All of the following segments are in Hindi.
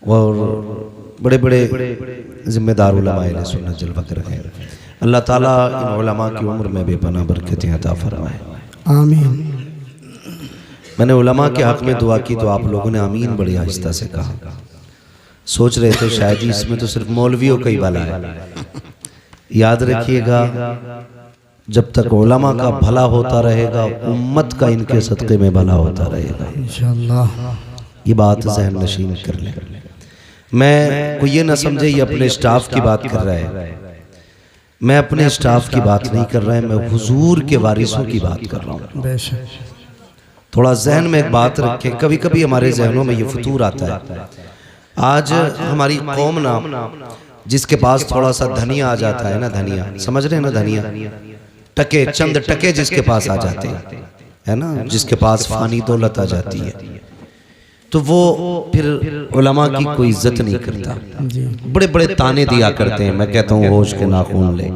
और बड़े बड़े जिम्मेदार उलमाए सुन्नत जलवा कर रहे हैं। अल्लाह ताला इन उलमा की उम्र में बेपनाह बरकतें अता फरमाए, आमीन। मैंने उलमा के हक़ में दुआ की तो आप लोगों ने आमीन बड़ी आहिस्ता से कहा। सोच रहे थे शायद ही इसमें तो सिर्फ मौलवियों का ही भला है। याद रखिएगा, जब तक उलमा का भला होता रहेगा उम्मत का इनके सदक़े में भला होता रहेगा इंशाअल्लाह। ये बात ज़हन नशीन कर लें। मैं कोई ये ना समझे ये अपने स्टाफ की बात कर रहा है, मैं अपने स्टाफ की बात नहीं कर रहा है, मैं हुजूर के वारिसों की बात कर रहा हूँ। थोड़ा जहन में एक बात रखें, कभी कभी हमारे जहनों में ये फतूर आता है। आज हमारी कौम ना, जिसके पास थोड़ा सा धनिया आ जाता है ना, धनिया समझ रहे हैं ना, धनिया टके, चंद टके जिसके पास आ जाते हैं है ना, जिसके पास फानी दौलत आ जाती है, तो वो फिर उलमा की कोई इज्जत नहीं करता। बड़े बड़े ताने दिया करते हैं। मैं कहता हूँ होश के नाखून ले,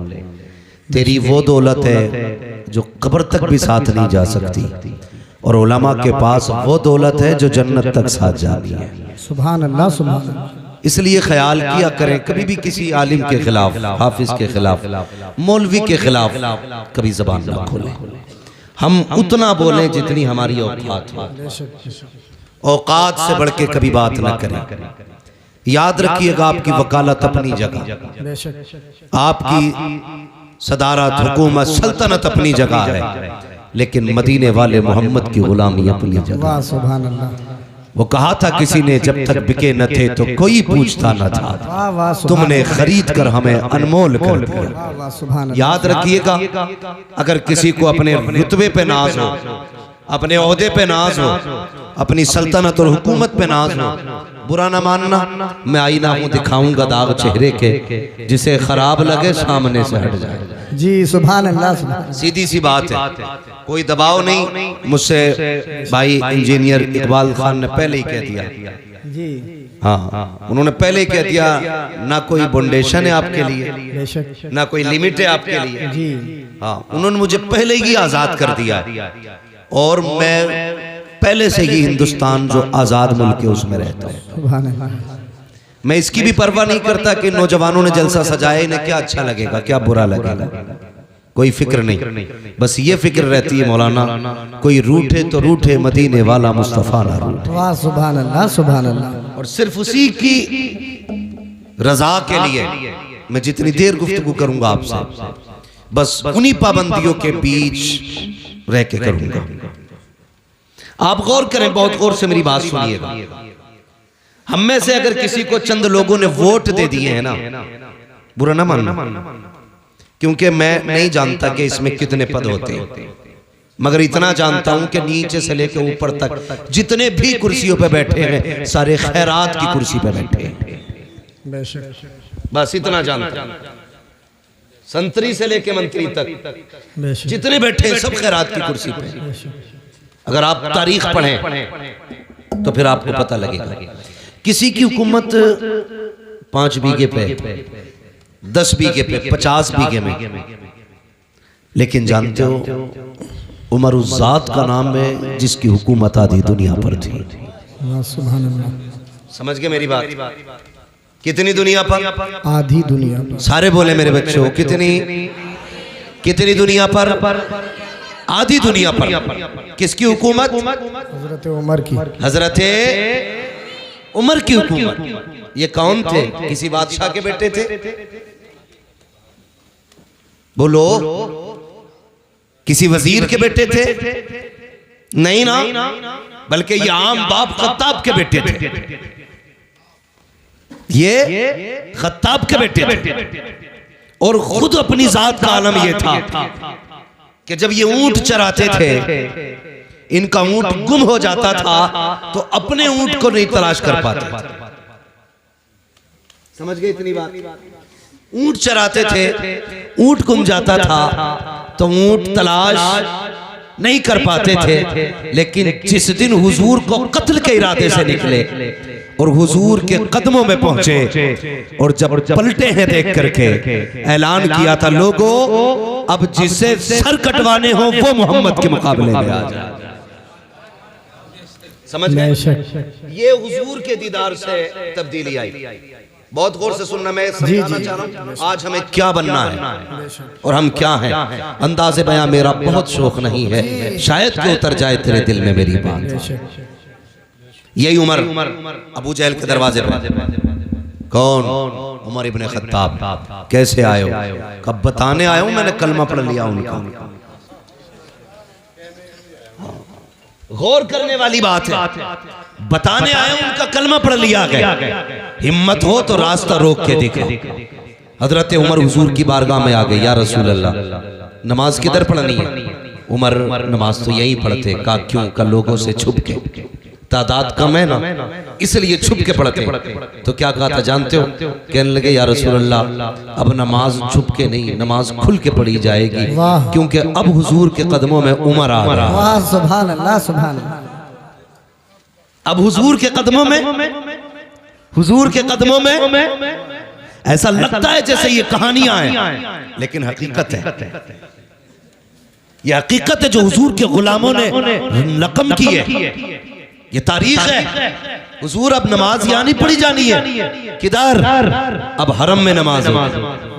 तेरी वो दौलत है जो कब्र तक भी साथ नहीं जा सकती, और उलमा के पास वो दौलत है जो जन्नत तक साथ जाती है। सुभान अल्लाह, सुभान अल्लाह। इसलिए ख्याल किया करें, कभी भी किसी आलिम के खिलाफ, हाफिज के खिलाफ, मौलवी के खिलाफ कभी जबान ना खोलें। हम उतना बोलें जितनी हमारी औकात हो, औकात से बढ़ के कभी बात ना करें। याद रखिएगा, आपकी वकालत अपनी जगह, आपकी सदारत, हुकूमत, सल्तनत अपनी जगह है, लेकिन मदीने वाले मोहम्मद की गुलामी अपनी जगह। सुभान अल्लाह। वो कहा था किसी ने, जब तक बिके न थे तो कोई पूछता न था, तुमने खरीद कर हमें अनमोल कर दिया। याद रखिएगा, अगर किसी को अपने रुतबे पे नाज हो, अपने ओहदे पे नाज हो, अपनी सल्तनत और हुकूमत पे नाज हो, बुरा ना मानना। मैं आईना हूँ, दिखाऊंगा दाग चेहरे के, जिसे खराब लगे सामने से हट जाए। जी सुभान अल्लाह। सीधी सी बात है, कोई दबाव नहीं। मुझसे भाई इंजीनियर इकबाल खान ने पहले ही कह दिया जी, हाँ उन्होंने पहले ही कह दिया, ना कोई बाउंडेशन है आपके लिए, ना कोई लिमिट है आपके लिए जी। हाँ, उन्होंने मुझे पहले ही आज़ाद कर दिया, और मैं पहले से ही हिंदुस्तान जो आज़ाद मुल्क है उसमें रहता हूँ। मैं इसकी भी परवाह नहीं करता कि नौजवानों ने जलसा सजाया, इन्हें क्या अच्छा लगेगा, क्या बुरा लगेगा, कोई फिक्र नहीं। बस ये फिक्र रहती है मौलाना, कोई रूठे तो रूठे, मदीने वाला मुस्तफा ना रूठे। वाह सुभान अल्लाह, सुभान अल्लाह। और सिर्फ उसी की रजा के लिए मैं जितनी देर गुफ्तगू करूंगा आपसे, बस उन्हीं पाबंदियों के बीच रह के करूंगा। आप गौर करें, बहुत गौर से मेरी बात सुनिएगा। हम में से अगर किसी को चंद लोगों ने वोट दे दिए हैं ना, बुरा ना मानना, क्योंकि मैं नहीं जानता कि इसमें कितने पद होते हैं, मगर इतना जानता हूं कि नीचे से लेकर ऊपर तक जितने भी कुर्सियों पे बैठे हैं, सारे खैरात की कुर्सी पे बैठे हैं। बस इतना जानता हूं। संतरी से लेकर मंत्री तक जितने बैठे हैं सब खैरात की कुर्सी पे। अगर आप तारीख पढ़ें तो फिर आपको पता लगेगा। किसी की हुकूमत 5 बीघे पे, 10 बीघे पे, 50 बीघे में, लेकिन जानते हो उमर उस जात का नाम है जिसकी हुकूमत आधी दुनिया पर थी। समझ गए मेरी बात? कितनी दुनिया पर? आधी दुनिया पर। सारे बोले मेरे बच्चों, कितनी दुनिया पर? आधी दुनिया पर। किसकी हुकूमत? हजरत उमर की। हजरत उमर की हुकूमत। ये कौन थे? किसी बादशाह के बेटे थे? बोलो, किसी वजीर के बेटे थे? नहीं ना, बल्कि ये आम बाप खत्ताब के बेटे थे। ये खत्ताब के बेटे थे, और खुद अपनी जात का आलम ये था कि जब ये ऊंट चराते थे, इनका ऊंट गुम हो जाता था तो अपने ऊंट को नहीं तलाश कर पाते। समझ गए इतनी बात? ऊंट चराते थे, ऊंट गुम जाता था तो ऊंट तलाश नहीं कर पाते थे। लेकिन जिस दिन हुजूर को कत्ल के इरादे से निकले और हुजूर के कदमों में पहुंचे, और जब पलटे हैं देख करके ऐलान किया था, लोगों अब जिसे सर कटवाने हो वो मोहम्मद के मुकाबले में आ जाए। समझ गए? ये हुजूर के दीदार से तब्दीली आई। बहुत गौर से सुनना, मैं समझाना चाह रहा हूँ आज हमें क्या बनना है और हम क्या हैं। अंदाज़े बयां मेरा बहुत शौक नहीं है, शायद कि उतर जाए तेरे दिल में मेरी बात। यही उमर अबू जहल के दरवाजे पर, कौन? उमर इब्ने खत्ताब। कैसे आए हो? कब बताने आया हूं मैंने कलमा पढ़ लिया उनका। गौर करने वाली बात है, बताने आया हूं उनका कलमा पढ़ लिया गया। हिम्मत हो तो रास्ता रोक के दिखो। हजरत उमर हुजूर की बारगाह में आ गए, या रसूल अल्लाह नमाज किधर पढ़नी है? उमर नमाज तो यही पढ़ते। कहा क्यों? का लोगों से छुप के, तादाद कम है ना इसलिए छुप के पढ़ते। तो क्या कहा था जानते हो? कहने लगे या रसूल अल्लाह अब नमाज छुप के नहीं, नमाज खुल के पढ़ी जाएगी, क्योंकि अब हुजूर के कदमों में उमर आ रहा है। वाह सुभान अल्लाह, सुभान अल्लाह। अब हुजूर के कदमों में, हुजूर के कदमों में ऐसा लगता है जैसे ये कहानियां हैं, लेकिन हकीकत है। ये हकीकत है जो हुजूर के गुलामों ने रकम की है। ये तारीख है। हुजूर अब नमाज यहाँ नहीं पढ़ी जानी है, किधर? अब हरम में नमाज होगी,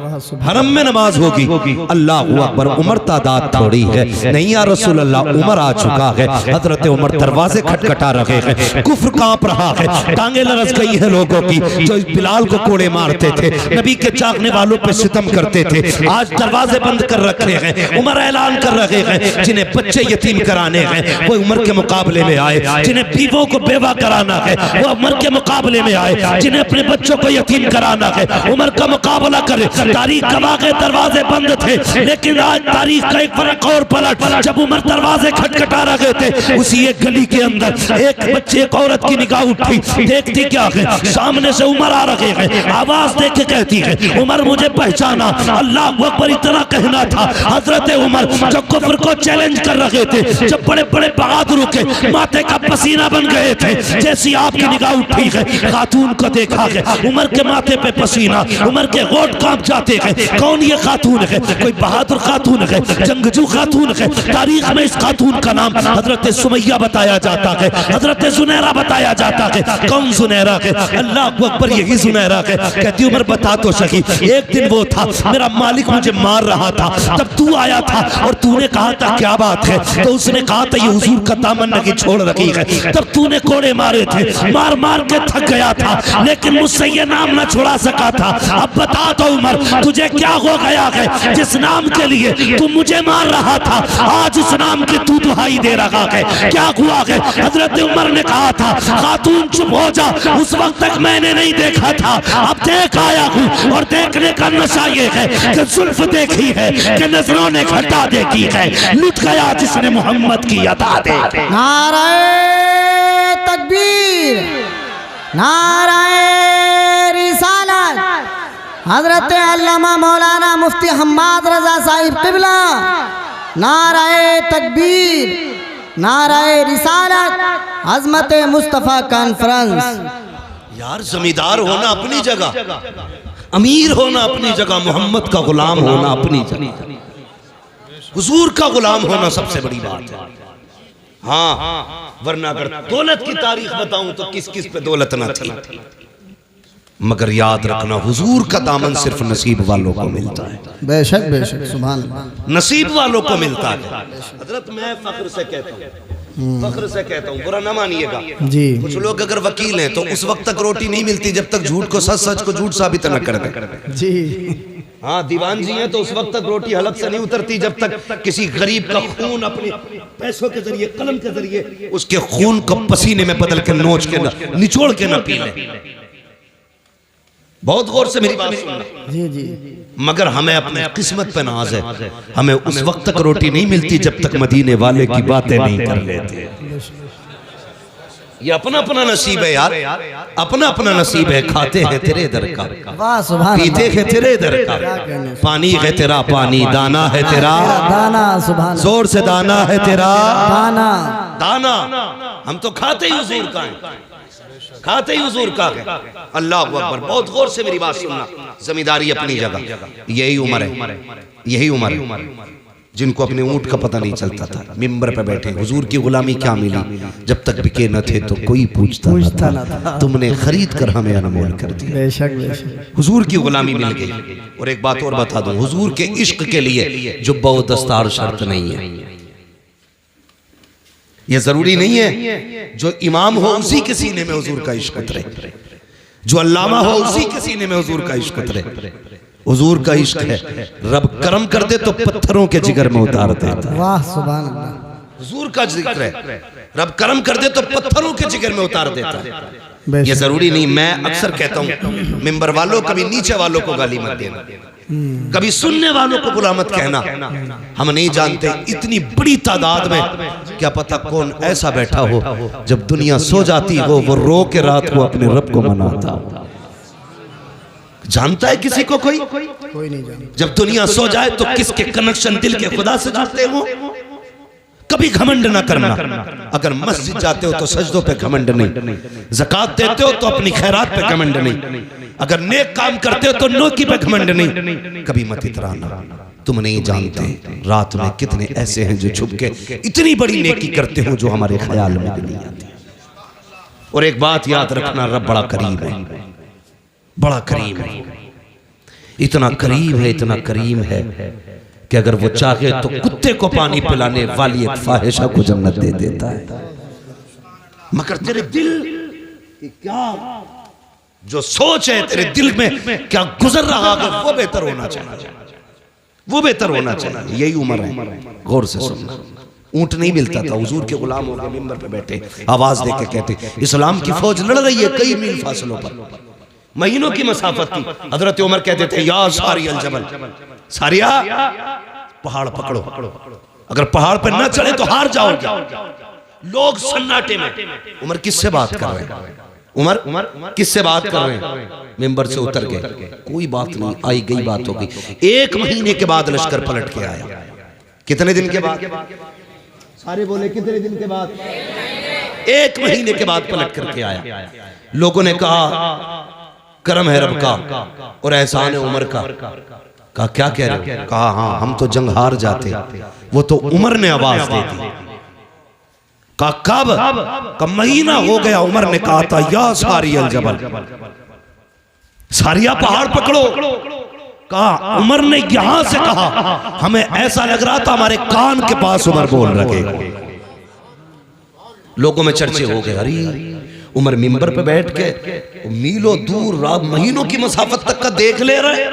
हरम में नमाज होगी। अल्लाह अकबर। उमर तादाद थोड़ी है नहीं या रसूल अल्लाह, उमर आ चुका है। हजरत उमर दरवाजे खटखटा रहे हैं, कुफ्र कांप रहा है, टांगे लरस गई है लोगों की जो बिलाल को कोड़े मारते थे, नबी के चाहने वालों पे सितम करते थे। आज दरवाजे बंद कर रखे हैं। उमर ऐलान कर रहे हैं जिन्हें बच्चे यतीम कराने हैं वो उमर के मुकाबले में आए, जिन्हें बीवों को बेवा कराना है वो उमर के मुकाबले में आए, जिन्हें अपने बच्चों को यतीम कराना है उमर का मुकाबला करे। तारीख गवाह के दरवाजे बंद थे, लेकिन आज तारीख का एक फर्क और पलट। जब उमर दरवाजे खटखटा रहे थे, उसी एक गली के अंदर एक बच्चे, एक औरत की निगाह उठी। देखती क्या है? सामने से उमर आ रहे हैं, आवाज देख के कहती है उमर मुझे पहचाना। अल्लाह अकबर इतना कहना था। हजरत उमर जो कुफ्र को चैलेंज कर रहे थे, जब बड़े बड़े बहादुरों के माथे का पसीना बन गए थे, जैसी आपकी निगाह उठी है, खातून को देखा है, उमर के माथे पे पसीना, उमर के होंठ कांप जाते हैं। कौन ये खातून है? कोई बहादुर खातून है, जंगजू खातून है। तारीख में इस खातून का नाम हजरत सुमैया बताया जाता है, हजरत जुनैरा बताया जाता है। कौन जुनैरा है? अल्लाह अकबर, यही जुनैरा है। कहती उमर बता तो सही, एक दिन वो था मेरा मालिक मुझे मार रहा था, तब तू आया था और तूने कहा था क्या बात है? तो उसने कहा था ये हुजूर का दामन की छोड़ रखी है। तब तूने कोड़े मारे थे, मार मार के थक गया था, लेकिन मुझसे ये नाम न छुड़ा सका था। अब बता तो उमर तुझे क्या हो गया है जिस नाम के लिए तू मुझे मार रहा था, आज इस नाम की तू दुहाई दे रहा है? क्या हुआ है? हजरत उमर ने कहा था खातून चुप हो जा, उस वक्त तक मैंने नहीं देखा था, अब देख आया हूँ। और देखने का नशा ये है कि जुल्फ देखी है कि नजरों ने घटा देखी है, लुट गया जिसने मोहम्मद की अता देखी। नाराए तकबीर, नाराए रिसालत। हजरत अल्लामा मौलाना मुफ्ती हम्माद रजा साहिब किबला। नाराए तकबीर, नाराए रिसालत, अजमत मुस्तफ़ा कॉन्फ्रेंस। यार जमींदार होना अपनी जगह, अमीर होना अपनी जगह, मोहम्मद का गुलाम होना अपनी जगह, हुजूर का गुलाम होना सबसे बड़ी बात है। हाँ, वरना अगर दौलत की तारीख बताऊं तो किस किस पे दौलत ना थी, मगर याद रखना हुजूर का दामन सिर्फ नसीब वालों को मिलता है। बेशक बेशक, सुभान अल्लाह, नसीब वालों को मिलता है। हजरत मैं फख्र से कहता हूँ, फख्र से कहता हूँ, बुरा ना मानिएगा जी। कुछ लोग अगर वकील हैं तो उस वक्त तक रोटी नहीं मिलती जब तक झूठ को सच, सच को झूठ साबित न कर दे जी। हाँ, दीवान जी हैं तो उस वक्त तक रोटी हलक से नहीं उतरती जब तक किसी गरीब का खून अपने पैसों के जरिए, कलम के जरिए उसके खून को पसीने में बदल के नोच के निचोड़ के न पी ले। बहुत गौर से मेरी बात सुनना जी जी। मगर हमें अपने किस्मत पे नाज है, हमें उस वक्त तक रोटी नहीं मिलती जब तक मदीने वाले की बातें नहीं कर लेते। ये अपना अपना नसीब है यार, अपना अपना नसीब है। खाते हैं तेरे दर का, वाह सुभान, पीते हैं तेरे दर का, पानी है तेरा पानी, दाना है तेरा दाना, सुभान, जोर से दाना है तेरा दाना, दाना। हम तो खाते ही हुजूर का है, खाते ही हुजूर का है। अल्लाह अकबर। बहुत गौर से मेरी बात सुनना, जमींदारी अपनी जगह, यही उम्र है, यही उम्र है। जिनको अपने ऊंट का पता नहीं चलता था, मिंबर पे बैठे, हुजूर की गुलामी क्या मिली, जब तक बिके न थे तो कोई पूछता न था, तुमने खरीद कर हमें अनमोल कर दिया। बेशक बेशक। हुजूर की गुलामी मिल गई। और एक बात और बता दूं, हुजूर के इश्क के लिए जुब्बा व दस्तार शर्त नहीं है। यह जरूरी नहीं है जो इमाम हो उसी के सीने में हुजूर का इश्क उतरे, जो अल्लामा हो उसी के सीने में हुजूर का इश्क उतरे। हुजूर का इश्क है, रब करम कर दे तो पत्थरों के जिगर में उतार देता। वाह सुभान अल्लाह। हुजूर का जिक्र है, रब करम कर दे तो पत्थरों के जिगर में उतार देता। ये जरूरी नहीं, मैं अक्सर कहता हूँ मिंबर वालों, कभी नीचे वालों को गाली मत देना, कभी सुनने वालों को बुरा मत कहना। हम नहीं जानते इतनी बड़ी तादाद में क्या पता कौन ऐसा बैठा हो, जब दुनिया सो जाती हो वो रो के रात को अपने रब को मनाता। जानता है किसी को कोई नहीं जानता। जब दुनिया सो जाए तो किसके कनेक्शन दिल के खुदा से जुड़ते हो। कभी घमंड ना करना। अगर मस्जिद जाते हो तो सजदों पे घमंड नहीं, ज़कात देते हो तो अपनी खैरात पे घमंड नहीं, अगर नेक काम करते हो तो नेकी पे घमंड नहीं। कभी मत इतराना, तुम नहीं जानते रात में कितने ऐसे हैं जो छुप के इतनी बड़ी नेकी करते हो जो हमारे ख्याल में भी नहीं आती। और एक बात याद रखना, रब बड़ा करीब है, बड़ा करीम है, इतना करीम है, इतना करीम है कि अगर वो चाहे तो कुत्ते को पानी पिलाने वाली एक फाहिशा को जन्नत दे देता है। मगर तेरे दिल की क्या जो सोच है, तेरे दिल में क्या गुजर रहा है, वो बेहतर होना चाहिए, वो बेहतर होना चाहिए। यही उम्र है, गौर से सुनना। ऊंट नहीं मिलता था, हुजूर के गुलाम हो गए, मिंबर पे बैठे आवाज देके कहते इस्लाम की फौज लड़ रही है कई मील फासलों पर, महीनों की मसाफत थी। हजरत उमर कहते थे या सारी अल जबल, सारिया पहाड़ पकड़ो, अगर पहाड़ पर न चढ़े तो हार जाओगे। लोग सन्नाटे में, उमर किससे बात कर रहे हैं, उमर किससे बात कर रहे हैं, मिंबर से उतर गए, कोई बात नहीं, आई गई बात हो गई। 1 महीने के बाद लश्कर पलट के आया। कितने दिन के बाद? सारे बोले कितने दिन के बाद? 1 महीने के बाद पलट करके आया। लोगों ने कहा करम है रब का और एहसान है उमर का। कहा क्या कह रहे हो? कहा हाँ हम तो जंग हार जाते, वो तो उमर ने आवाज दे दी। कहा कब? का महीना हो गया। उमर ने कहा था या सारी अल जबल, सारिया पहाड़ पकड़ो। कहा उमर ने यहां से कहा, हमें ऐसा लग रहा था हमारे कान के पास उमर बोल रहे। लोगों में चर्चे हो गए, अरे उमर मिंबर पे बैठ के मीलों दूर रात महीनों की मसाफत तक का देख ले रहे,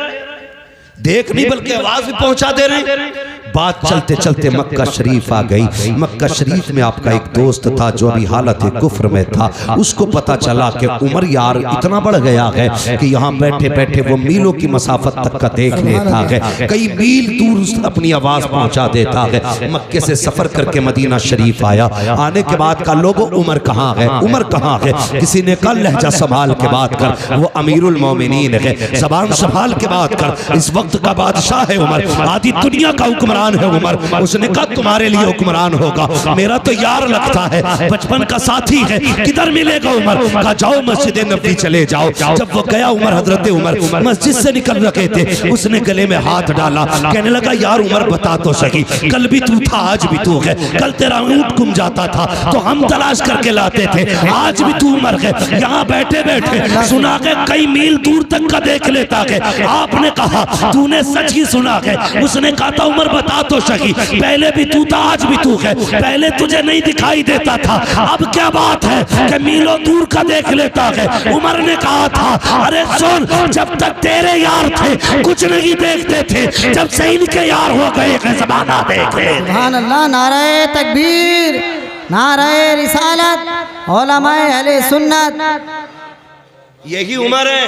देख नहीं बल्कि आवाज भी पहुंचा दे रहे। बात चलते चलते मक्का शरीफ आ गई। मक्का शरीफ में आपका एक दोस्त था जो अभी हालत कुफ्र में था। उसको पता चला कि उमर यार इतना बढ़ गया है कि यहाँ बैठे बैठे वो मीलों की मसाफत तक का देख लेता है, कई मील दूर अपनी आवाज पहुंचा देता है। मक्के से सफर करके मदीना शरीफ आया। आने के बाद का लोगों उमर कहाँ है, उमर कहाँ है? किसी ने कहा लहजा संभाल के बात कर, वो अमीरुल मोमिनीन है, जबान संभाल के बात कर, इस वक्त का बादशाह है उमर, आधी दुनिया का हुक्मरान है उमर। उसने कहा तुम्हारे लिए हुक्मरान होगा, मेरा तो यार लगता है, बचपन का साथी है, किधर मिलेगा उमर? कहा जाओ मस्जिद नबी चले जाओ। जब वो गया उमर, हजरत उमर मस्जिद से निकल रखे थे, उसने गले में हाथ डाला, कहने लगा यार उमर बता तो सही, कल भी तू था आज भी तू है, कल तेरा ऊंट गुम जाता था तो हम तलाश करके लाते थे, आज भी तू उमर है, यहाँ बैठे बैठे सुना के कई मील दूर तक का देख लेता है। आपने कहा तूने सच ही सुना है। उसने कहा था उमर बता तो सही, पहले भी तू था आज भी तू है, पहले तुझे नहीं दिखाई देता था, अब क्या बात है कि मीलों दूर का देख लेता है। उमर ने कहा था अरे सुन, जब तक तेरे यार थे कुछ नहीं देखते थे, जब से इनके यार हो गए हैं ज़माना देखे। सुभान अल्लाह, नारे तकबीर, नारे रिसालत, उलमाए अहले सुन्नत। यही उमर है,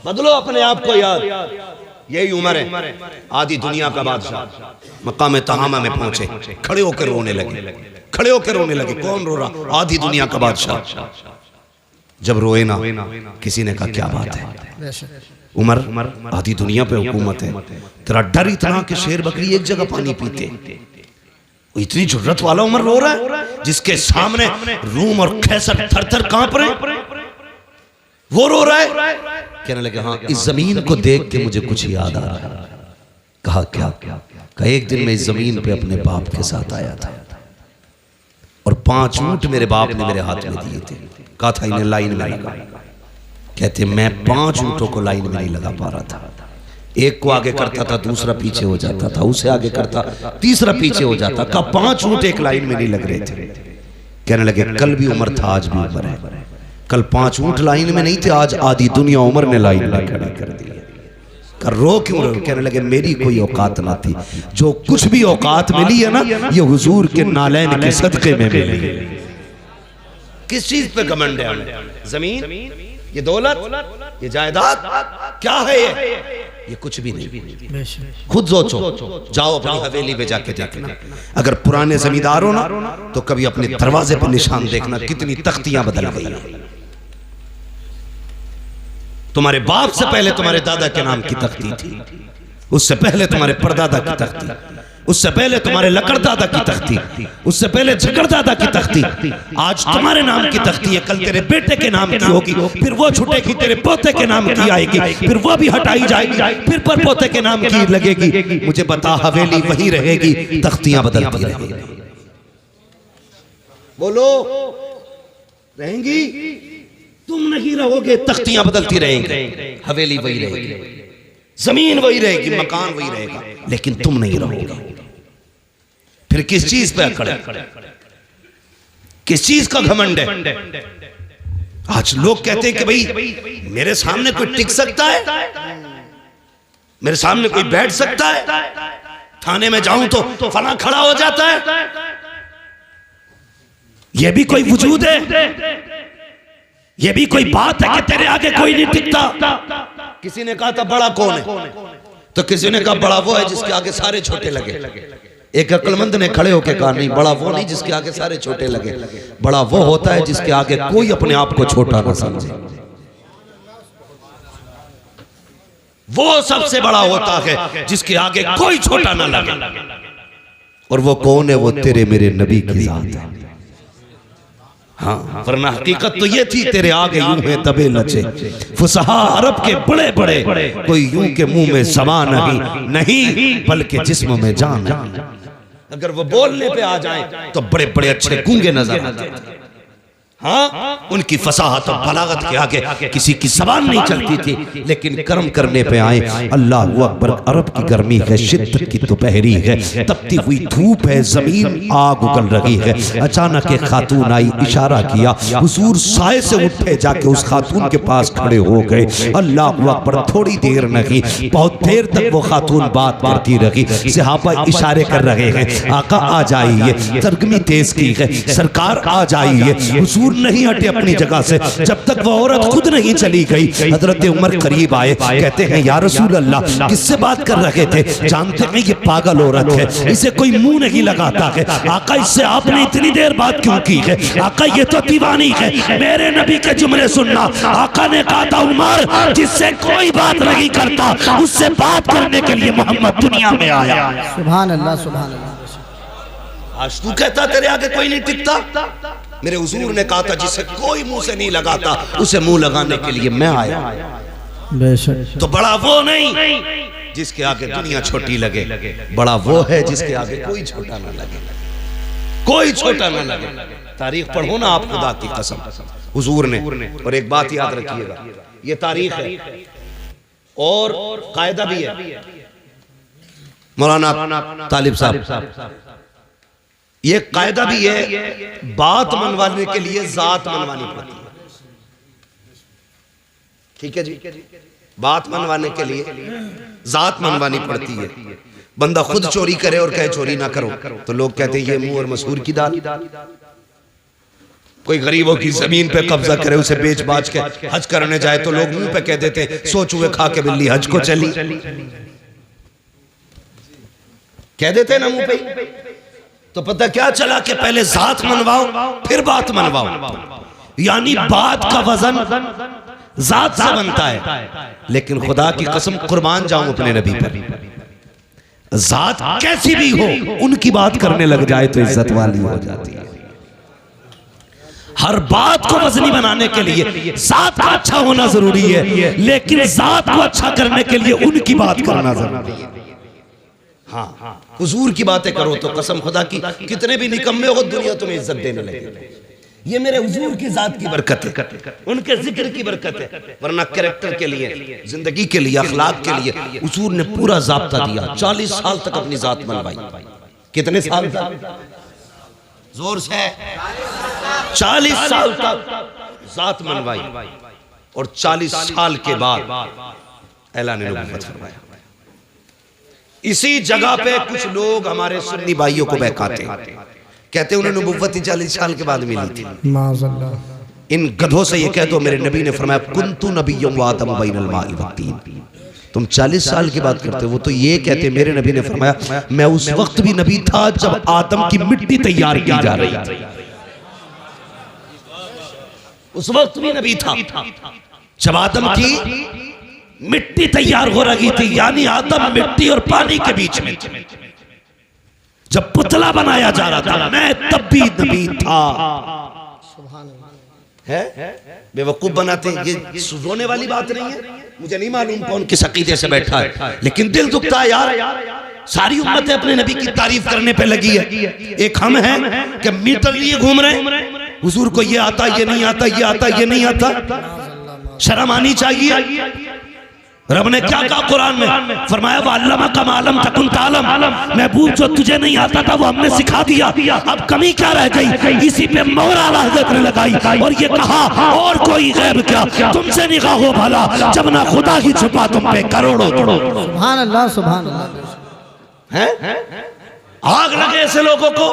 बदलो अपने आप को याद, यही उमर है। आधी दुनिया का बादशाह मकाम तहामा में पहुंचे, खड़े होकर रोने लगे, खड़े होकर रोने लगे। कौन रो रहा? आधी दुनिया का बादशाह। जब रोए ना, किसी ने कहा क्या बात है उमर, आधी दुनिया पे हुकूमत है, तेरा डर इतना कि शेर बकरी एक जगह पानी पीते, इतनी जुर्रत वाला उमर रो रहा है जिसके सामने रूम और कैसर थर थर कांप रहे, वो रो रहा है। कहने लगे हाँ इस जमीन को देख के मुझे कुछ याद आ रहा है, कहा क्या? कहा एक दिन मैं इस जमीन पे अपने बाप के साथ आया था और 5 ऊंट मेरे बाप ने मेरे हाथ में दिए थे। कहा था इन्हें लाइन में लगा। कहते मैं 5 ऊंटों को लाइन में नहीं लगा पा रहा था। एक को आगे करता था, दूसरा पीछे हो जाता था, उसे आगे करता, तीसरा पीछे हो जाता। कहा 5 ऊंट एक लाइन में नहीं लग रहे थे। कहने लगे कल भी उम्र था, आज भी उम्र है। कल 5 ऊंट लाइन में नहीं थे, आज आधी दुनिया उम्र ने लाइन में खड़ी कर दी। कर रो क्यों रो? कहने लगे मेरी कोई औकात ना थी, जो कुछ भी औकात मिली है ना ये हुजूर के नालैन के सदके में मिली। किस चीज पे घमंड है हमें? जमीन, ये दौलत, ये जायदाद क्या है? ये कुछ भी नहीं। खुद सोचो, जाओ अपनी हवेली पे जाके देखना। अगर पुराने जमींदार हो ना तो कभी अपने दरवाजे पर निशान देखना कितनी तख्तियां बदल गई हैं। तुम्हारे बाप से पहले तुम्हारे दादा के नाम की तख्ती थी, उससे पहले तुम्हारे परदादा की तख्ती, उससे पहले तुम्हारे लकड़दादा की तख्ती, उससे पहले झकड़दादा की तख्ती। आज तुम्हारे नाम की तख्ती है, कल तेरे बेटे के नाम की होगी, फिर वो छूटेगी, तेरे पोते के नाम की आएगी, फिर वो भी हटाई जाएगी, फिर पर पोते के नाम की लगेगी। मुझे बता हवेली वही रहेगी, तख्तियां बदलती रहेंगी। बोलो रहेंगी? तुम नहीं रहोगे, तख्तियां बदलती रहेंगी, हवेली वही रहेगी, जमीन वही रहेगी, मकान वही रहेगा, लेकिन तुम नहीं रहोगे। फिर किस चीज पे अकड़ है? किस चीज का घमंड है? आज लोग कहते हैं कि भाई मेरे सामने कोई टिक सकता है, मेरे सामने कोई बैठ सकता है, थाने में जाऊं तो फला खड़ा हो जाता है। यह भी कोई वजूद है? यह भी कोई बात है कि तेरे आगे कोई नहीं टिकता? किसी ने कहा था बड़ा कौन है, तो किसी ने कहा बड़ा वो है जिसके आगे सारे छोटे लगे। एक अक्लमंद ने खड़े होकर कहा नहीं, बड़ा वो नहीं जिसके आगे सारे छोटे लगे, बड़ा वो होता है जिसके आगे कोई अपने आप को छोटा ना समझे। वो सबसे बड़ा होता है जिसके आगे कोई छोटा ना लगे। और वो कौन है? वो तेरे मेरे नबी की जात है। हाँ, वरना हकीकत तो ये थी तेरे आगे यूं है तबे लचे, फुसहा अरब के बड़े बड़े, कोई यूं के मुंह में ज़बान नहीं बल्कि जिस्म में जान। अगर वो बोलने पे आ जाए तो बड़े बड़े अच्छे गूंगे नजर आते हैं। हाँ, उनकी फसाहत और बलागत के आगे किसी की ज़बान नहीं चलती थी, लेकिन कर्म करने पे आए। अल्लाह अकबर, अरब की गर्मी है, शिद्दत की दोपहरी है, तपती हुई धूप है, जमीन आग उगल रही है। अचानक एक खातून आई, इशारा किया, हुजूर साए से उठे, जाके उस खातून के पास खड़े हो गए। अल्लाह अकबर, थोड़ी देर नहीं, बहुत देर तक वो खातून बात करती रही। सहाबा इशारे कर रहे हैं, आका आ जाइए, सरगर्मी तेज की है, सरकार आ जाइए। हुजूर नहीं हटे अपनी जगह से जब तक वो औरत खुद नहीं चली गई। हजरत उमर करीब आए, कहते हैं या रसूल अल्लाह, किससे बात कर रहे थे? जानते हैं ये पागल औरत है, इसे कोई मुंह नहीं लगाता है। आका, इससे आपने इतनी देर बात क्यों की है? आका, ये तो दीवानी है, मेरे नबी के जुमले सुनना। आका ने कहा था उमर, जिससे कोई बात नहीं करता उससे बात करने के लिए मोहम्मद दुनिया में आया। सुभान अल्लाह, सुभान अल्लाह। आज तू कहता तेरे आगे कोई नहीं टिकता। मेरे हुजूर ने कहा था जिसे कोई मुंह से नहीं लगाता उसे मुंह लगाने के लिए मैं आया। बेशक। तो बड़ा वो नहीं जिसके आगे दुनिया छोटी लगे, बड़ा वो है जिसके आगे कोई छोटा ना लगे, कोई छोटा ना लगे। तारीख पढ़ो ना आप, खुदा की कसम हुजूर ने। और एक बात याद रखिएगा, ये तारीख है और कायदा भी है। मौलाना तालिब साहब, ये कायदा भी है, बात मनवाने के लिए जात मनवानी पड़ती है। ठीक है जी, बात मनवाने के लिए जात मनवानी पड़ती है। बंदा खुद चोरी करे और कहे चोरी ना करो तो लोग कहते हैं ये मुंह और मसूर की दाल। कोई गरीबों की जमीन पे कब्जा करे, उसे बेच बाच के हज करने जाए तो लोग मुंह पे कह देते हैं सो चूहे खा के बिल्ली हज को चली, कह देते हैं ना मुंह पे। तो पता क्या चला कि पहले जात मनवाओ फिर बात मनवाओ, यानी बात का वजन जात से बनता है। लेकिन खुदा की कसम कुर्बान जाऊं अपने नबी पर, जात कैसी भी हो उनकी बात करने लग जाए तो इज्जत वाली हो जाती है। हर बात को वजनी बनाने के लिए जात का अच्छा होना जरूरी है, लेकिन जात को अच्छा करने के लिए उनकी बात करना जरूरी है। हाँ, हुजूर की बातें करो तो कसम खुदा की कितने भी निकम्मे हो दुनिया तुम्हें इज्जत देने लगे। ये मेरे हुजूर की जात की बरकत है, उनके जिक्र की बरकत है। वरना कैरेक्टर के लिए, जिंदगी के लिए, अखलाक के लिए हुजूर ने पूरा ज़ाब्ता दिया। 40 साल तक अपनी जात मनवाई। कितने साल तक? जोर से 40 साल तक जात मनवाई और 40 साल के बाद ऐलान नबूवत फरमाया। इसी जगह पे कुछ लोग हमारे सुन्नी भाइयों को बहकाते हैं, कहते हैं उन्हें नबूवत 40 साल के बाद मिली थी। इन गधों से ये कह दो मेरे नबी ने फरमाया कुन्तु नबिय्युम व आदम बैनल माइ वत्तीन। तुम 40 साल की बात करते हो, वो तो ये कहते मेरे नबी ने फरमाया मैं उस वक्त भी नबी था जब आदम की मिट्टी तैयार की जा रही थी। उस वक्त भी नबी था जब आदम की मिट्टी तैयार हो रही थी, यानी आदम मिट्टी और पानी के बीच में जब पुतला बनाया जा रहा था, मैं तब भी नबी था। है बेवकूफ बनाते हैं, ये रोने वाली बात नहीं है। मुझे नहीं मालूम कौन किस अकीदे से बैठा है, लेकिन दिल दुखता है यार। सारी उम्मतें अपने नबी की तारीफ करने पे लगी है, एक हम हैं कि मीटर लिए घूम रहे हैं। हुजूर को ये आता, ये नहीं आता, ये आता, ये नहीं आता। शर्म आनी चाहिए। रब ने क्या कहा कुरान में? फरमाया वअल्लमा का मालम तकुन तालम, महबूब जो तुझे नहीं आता था वो हमने सिखा दिया। अब कमी क्या रह गई? इसी पे मोहर आला हज़रत ने लगाई और ये कहा और कोई गैब क्या तुमसे निगाह हो भला, जब ना खुदा ही छुपा तुम पे करोड़ों। सुभान अल्लाह, सुभान अल्लाह। हैं आग लगे ऐसे लोगों को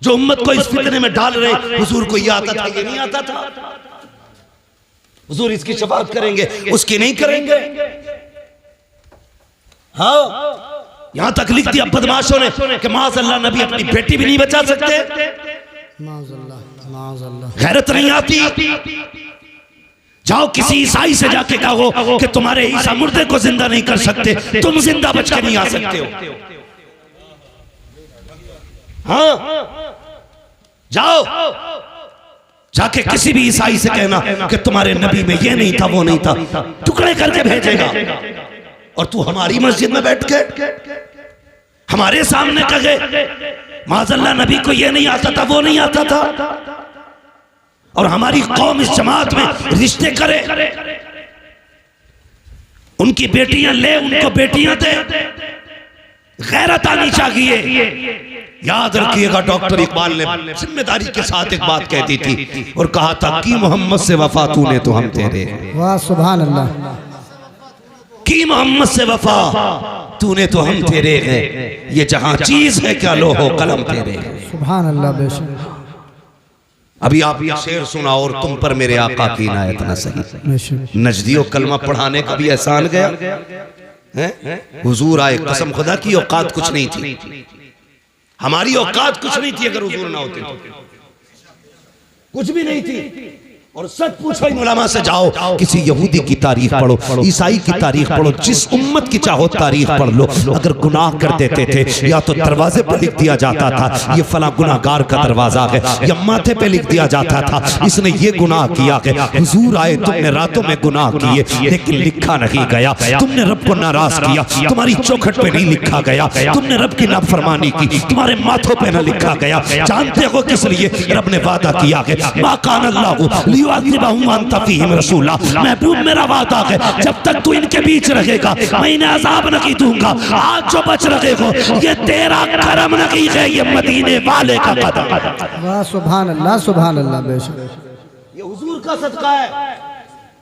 जो उम्मत को इस फितने में डाल रहे। हुजूर को ये आता था, ये नहीं आता था। हुजूर इसकी शफाअत करेंगे, उसकी नहीं करेंगे। हाँ, यहां तक लिख दिया बदमाशों ने कि माज़अल्लाह नबी अपनी बेटी भी नहीं बचा सकते। गैरत नहीं आती। जाओ किसी ईसाई से जाके कहो कि तुम्हारे ईसा मुर्दे को जिंदा नहीं कर सकते, तुम जिंदा बच के नहीं आ सकते हो। हाँ, जाओ जाके किसी भी ईसाई से कहना कि तुम्हारे नबी में ये नहीं था, वो नहीं था, टुकड़े करके भेजेगा। और तू हमारी मस्जिद में बैठ के हमारे सामने कहे माज़अल्लाह नबी को ये नहीं आता था, वो नहीं आता था, और हमारी कौम इस जमात में रिश्ते करे, उनकी बेटियां ले, उनको बेटियां दे। गैरत आनी चाहिए। याद रखिएगा डॉक्टर इकबाल ने जिम्मेदारी के साथ एक बात कहती थी और कहा था कि मोहम्मद से वफा तूने तो हम तेरे। वाह सुभान अल्लाह। कि मोहम्मद से वफा तूने तो हम तेरे हैं, ये जहां चीज है क्या लोहो कलम तेरे। सुभान अल्लाह। बेशक अभी आप ये शेर सुना और तुम पर मेरे आका की इनायत न सही। नजदियों कलमा पढ़ाने का भी एहसान गया है। हुजूर आए, कसम खुदा की औकात कुछ नहीं थी, हमारी औकात कुछ नहीं थी अगर हुजूर ना होते तो कुछ भी नहीं थी। और सच पूछो इन उलमा से, जाओ किसी यहूदी की तारीख पढ़ो, ईसाई की तारीख पढ़ो, जिस उम्मत की चाहो तारीख पढ़ लो। अगर गुनाह कर देते थे या तो दरवाजे पर लिख दिया जाता था ये फला गुनाहगार का दरवाजा है, या माथे पे लिख दिया जाता था इसने ये गुनाह किया है। हुजूर आए, तुमने रातों में गुनाह किए लेकिन लिखा नहीं गया, तुमने रब को नाराज किया, तुम्हारी चौखट पे नहीं लिखा गया, तुमने रब की नाफरमानी की, तुम्हारे माथों पे न लिखा गया। जानते हो किस लिए? रब ने वादा किया है मा कान अल्लाहु रसूला, महबूब मेरा वादा है जब तक तू इनके बीच रहेगा मैं इन्हें अज़ाब नहीं दूंगा। आज जो बच रहे हो ये तेरा करम नहीं है, ये मदीने वाले का कदम। वाह सुभान अल्लाह, सुभान अल्लाह। बेशक ये हुजूर का सदका है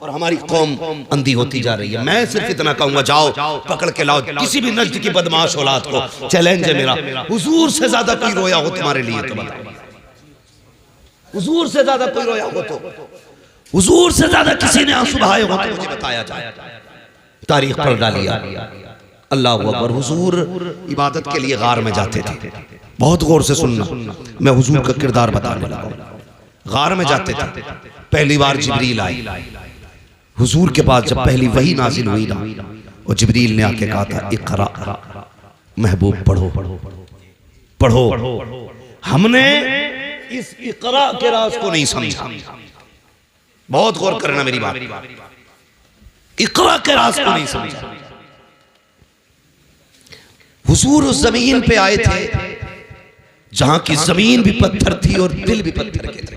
और हमारी कौम अंधी होती जा रही है। मैं सिर्फ इतना कहूंगा, जाओ पकड़ के लाओ किसी भी नज्द की बदमाश औलाद को। चैलेंज है मेरा, हुजूर से ज्यादा कोई रोया हो तुम्हारे लिए तो बताओ। हुजूर से ज्यादा कोई रोया हो तो, हुजूर से ज्यादा किसी ने आंसू बहाए हो तो मुझे बताया जाए। तारीख पढ़ डालिया। अल्लाह अकबर। हुजूर इबादत के लिए गार में जाते थे। बहुत गौर से सुनना, मैं हुजूर का किरदार बताने लगा। गार में जाते थे, पहली बार जिब्रील आए हुजूर के पास। जब पहली वही नाजिल हुई ना, और जिब्रील ने आके कहा था इक़रा, महबूब पढ़ो पढ़ो। हमने इस इक़रा के राज को नहीं समझा। बहुत गौर करना मेरी बात, इक़रा के राज को नहीं समझा। हुजूर उस जमीन पे आए थे जहां की जमीन भी पत्थर थी और दिल भी पत्थर के थे।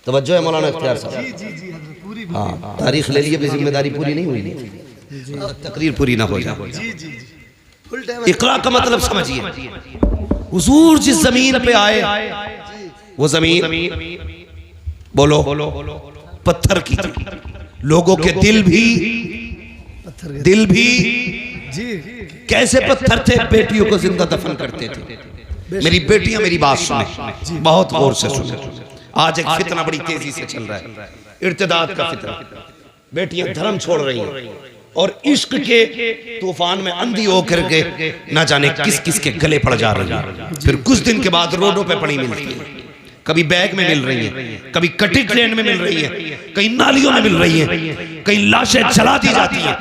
तवज्जो है मौलाना इख्तियार साहब। हाँ, तारीख ले लिए, जिम्मेदारी पूरी नहीं हुई, तकरीर पूरी ना हो जाए। इकरा का मतलब समझिए, हुजूर जिस जमीन पे आए वो जमीन बोलो पत्थर की थी। लोगों के दिल भी कैसे पत्थर थे, बेटियों को जिंदा दफन करते थे। मेरी बेटियां मेरी बात सुने, बहुत गौर से सुने। आज एक फितना बड़ी तेजी से चल रहा है, इर्तिदाद का फितना। बेटियां धर्म छोड़ रही हैं और इश्क के तूफान में अंधी होकर के न जाने किस किस के गले पड़ जा रही है। फिर कुछ दिन के बाद रोडों पे पड़ी मिलती है, कभी बैग में मिल रही है, कभी कटी ट्रेन में मिल रही है, कहीं नालियों में मिल रही है, कहीं लाशें जला दी जाती है,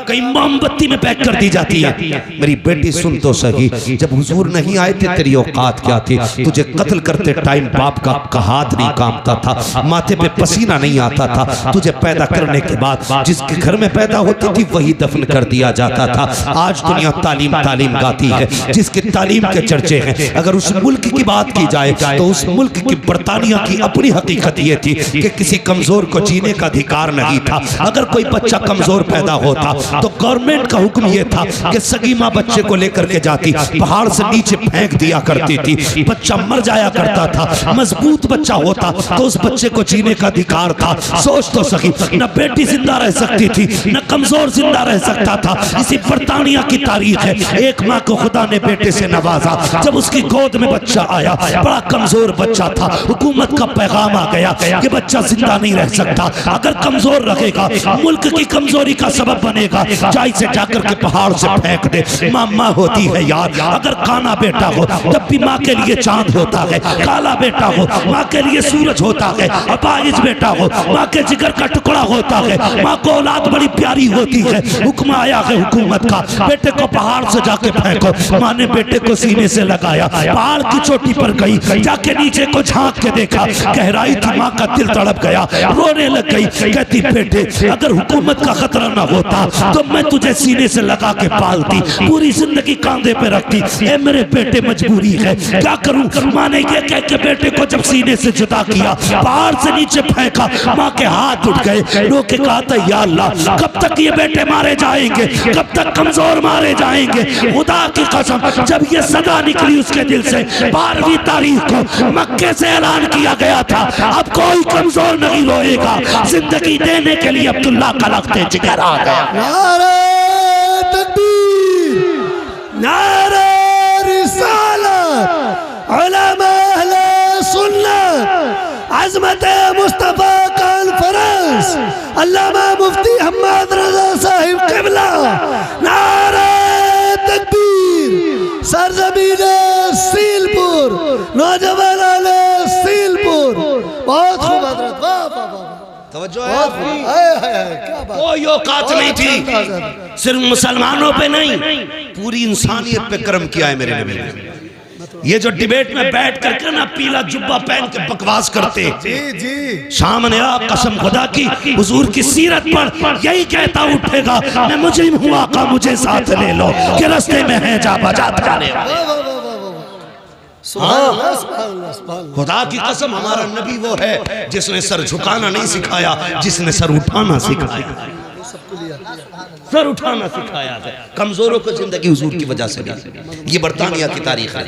कहीं मोमबत्ती में पैक कर दी जाती है। मेरी बेटी सुन तो सही, जब हुजूर नहीं आए थे तेरी औकात क्या थी? तुझे कत्ल करते टाइम बाप का हाथ नहीं कांपता था, माथे पे पसीना नहीं आता था। तुझे पैदा करने के बाद जिसके घर में पैदा होती थी वही दफन कर दिया जाता था। आज दुनिया तालीम तालीम गाती है, जिसकी तालीम के चर्चे हैं। अगर उस मुल्क की बात की जाए तो उस मुल्क की बर्तानिया की अपनी हकीकत ये थी कि किसी कमजोर को जीने का अधिकार नहीं था। अगर कोई बच्चा कमजोर पैदा होता तो गवर्नमेंट का हुक्म ये था कि सगी माँ बच्चे को लेकर के जाती, पहाड़ से नीचे फेंक दिया करती थी। बच्चा मर जाया करता था, मजबूत बच्चा होता तो उस बच्चे को जीने का अधिकार था। सोच तो सकी, न बेटी जिंदा रह सकती थी न कमजोर जिंदा रह सकता था। इसी बर्तानिया की तारीख है, एक माँ को खुदा ने बेटे से नवाजा। जब उसकी गोद में बच्चा आया, बड़ा कमजोर बच्चा था, हुकूमत का पैगाम आ गया कि बच्चा जिंदा नहीं रह सकता। अगर कमजोर रखेगा मुल्क की कमजोरी का सबब बनेगा। चाय से जाकर के पहाड़ से फेंक दे। माँ होती है यार, अगर काना बेटा हो तब भी माँ के लिए चांद होता है, काला बेटा हो माँ के लिए सूरज होता है, अपाहिज बेटा हो माँ के जिगर का टुकड़ा होता है। माँ को औलाद बड़ी प्यारी होती है। हुक्म आया है हुकूमत का, बेटे को पहाड़ से जाके फेंको। माँ ने बेटे को सीने से लगाया, पहाड़ की चोटी पर गई, जाके नीचे को झांक के देखा, गहराई थी। माँ का दिल तड़प गया, रोने लग गई। कहती बेटे अगर हुकूमत का खतरा ना होता तो मैं तुझे सीने से लगा के पालती, पूरी जिंदगी कांधे पे रखती। ए मेरे बेटे मजबूरी है, क्या करूं? माँ ने ये कह के बेटे को जब सीने से जुदा किया, पहाड़ से नीचे फेंका, माँ के हाथ उठ गए। रो के कहा था या अल्लाह कब तक ये बेटे मारे जाएंगे, कब तक कमजोर मारे जाएंगे? खुदा की कसम जब ये सदा निकली उसके दिल से, 12वीं तारीख को मक्के से ऐलान किया गया था अब कोई कमजोर नहीं रोएगा। जिंदगी देने के लिए अब्दुल्ला का लख्ते जिगर आ गया। नारे तकबीर, नारे रिसालत, उलमा अहले सुन्नत, अज़मत मुस्तफा कॉन्फ्रेंस, अल्लामा मुफ्ती हम्मद रज़ा साहिब क़िबला। नारे तकबीर, सरज़मीने सीलपुर, नौजवान आले सीलपुर। बहुत खूब हज़रत, वाह वाह वाह। कोई औकात नहीं थी, सिर्फ मुसलमानों पे नहीं पूरी इंसानियत पे कर्म किया है मेरे नबी ने। ये जो डिबेट में बैठ करके ना पीला जुब्बा पहन के बकवास करते, सामने आ कसम खुदा की हुजूर की सीरत पर यही कहता उठेगा मैं मुजरिम हूँ आका मुझे साथ ले लो, कि रास्ते में है जा बजा थाने। खुदा की कसम हमारा नबी वो है जिसने सर झुकाना नहीं सिखाया, जिसने सर उठाना सिखाया। सर उठाना सिखाया है। कमजोरों को जिंदगी हुजूर की वजह से दी। ये बर्तानिया की तारीख है।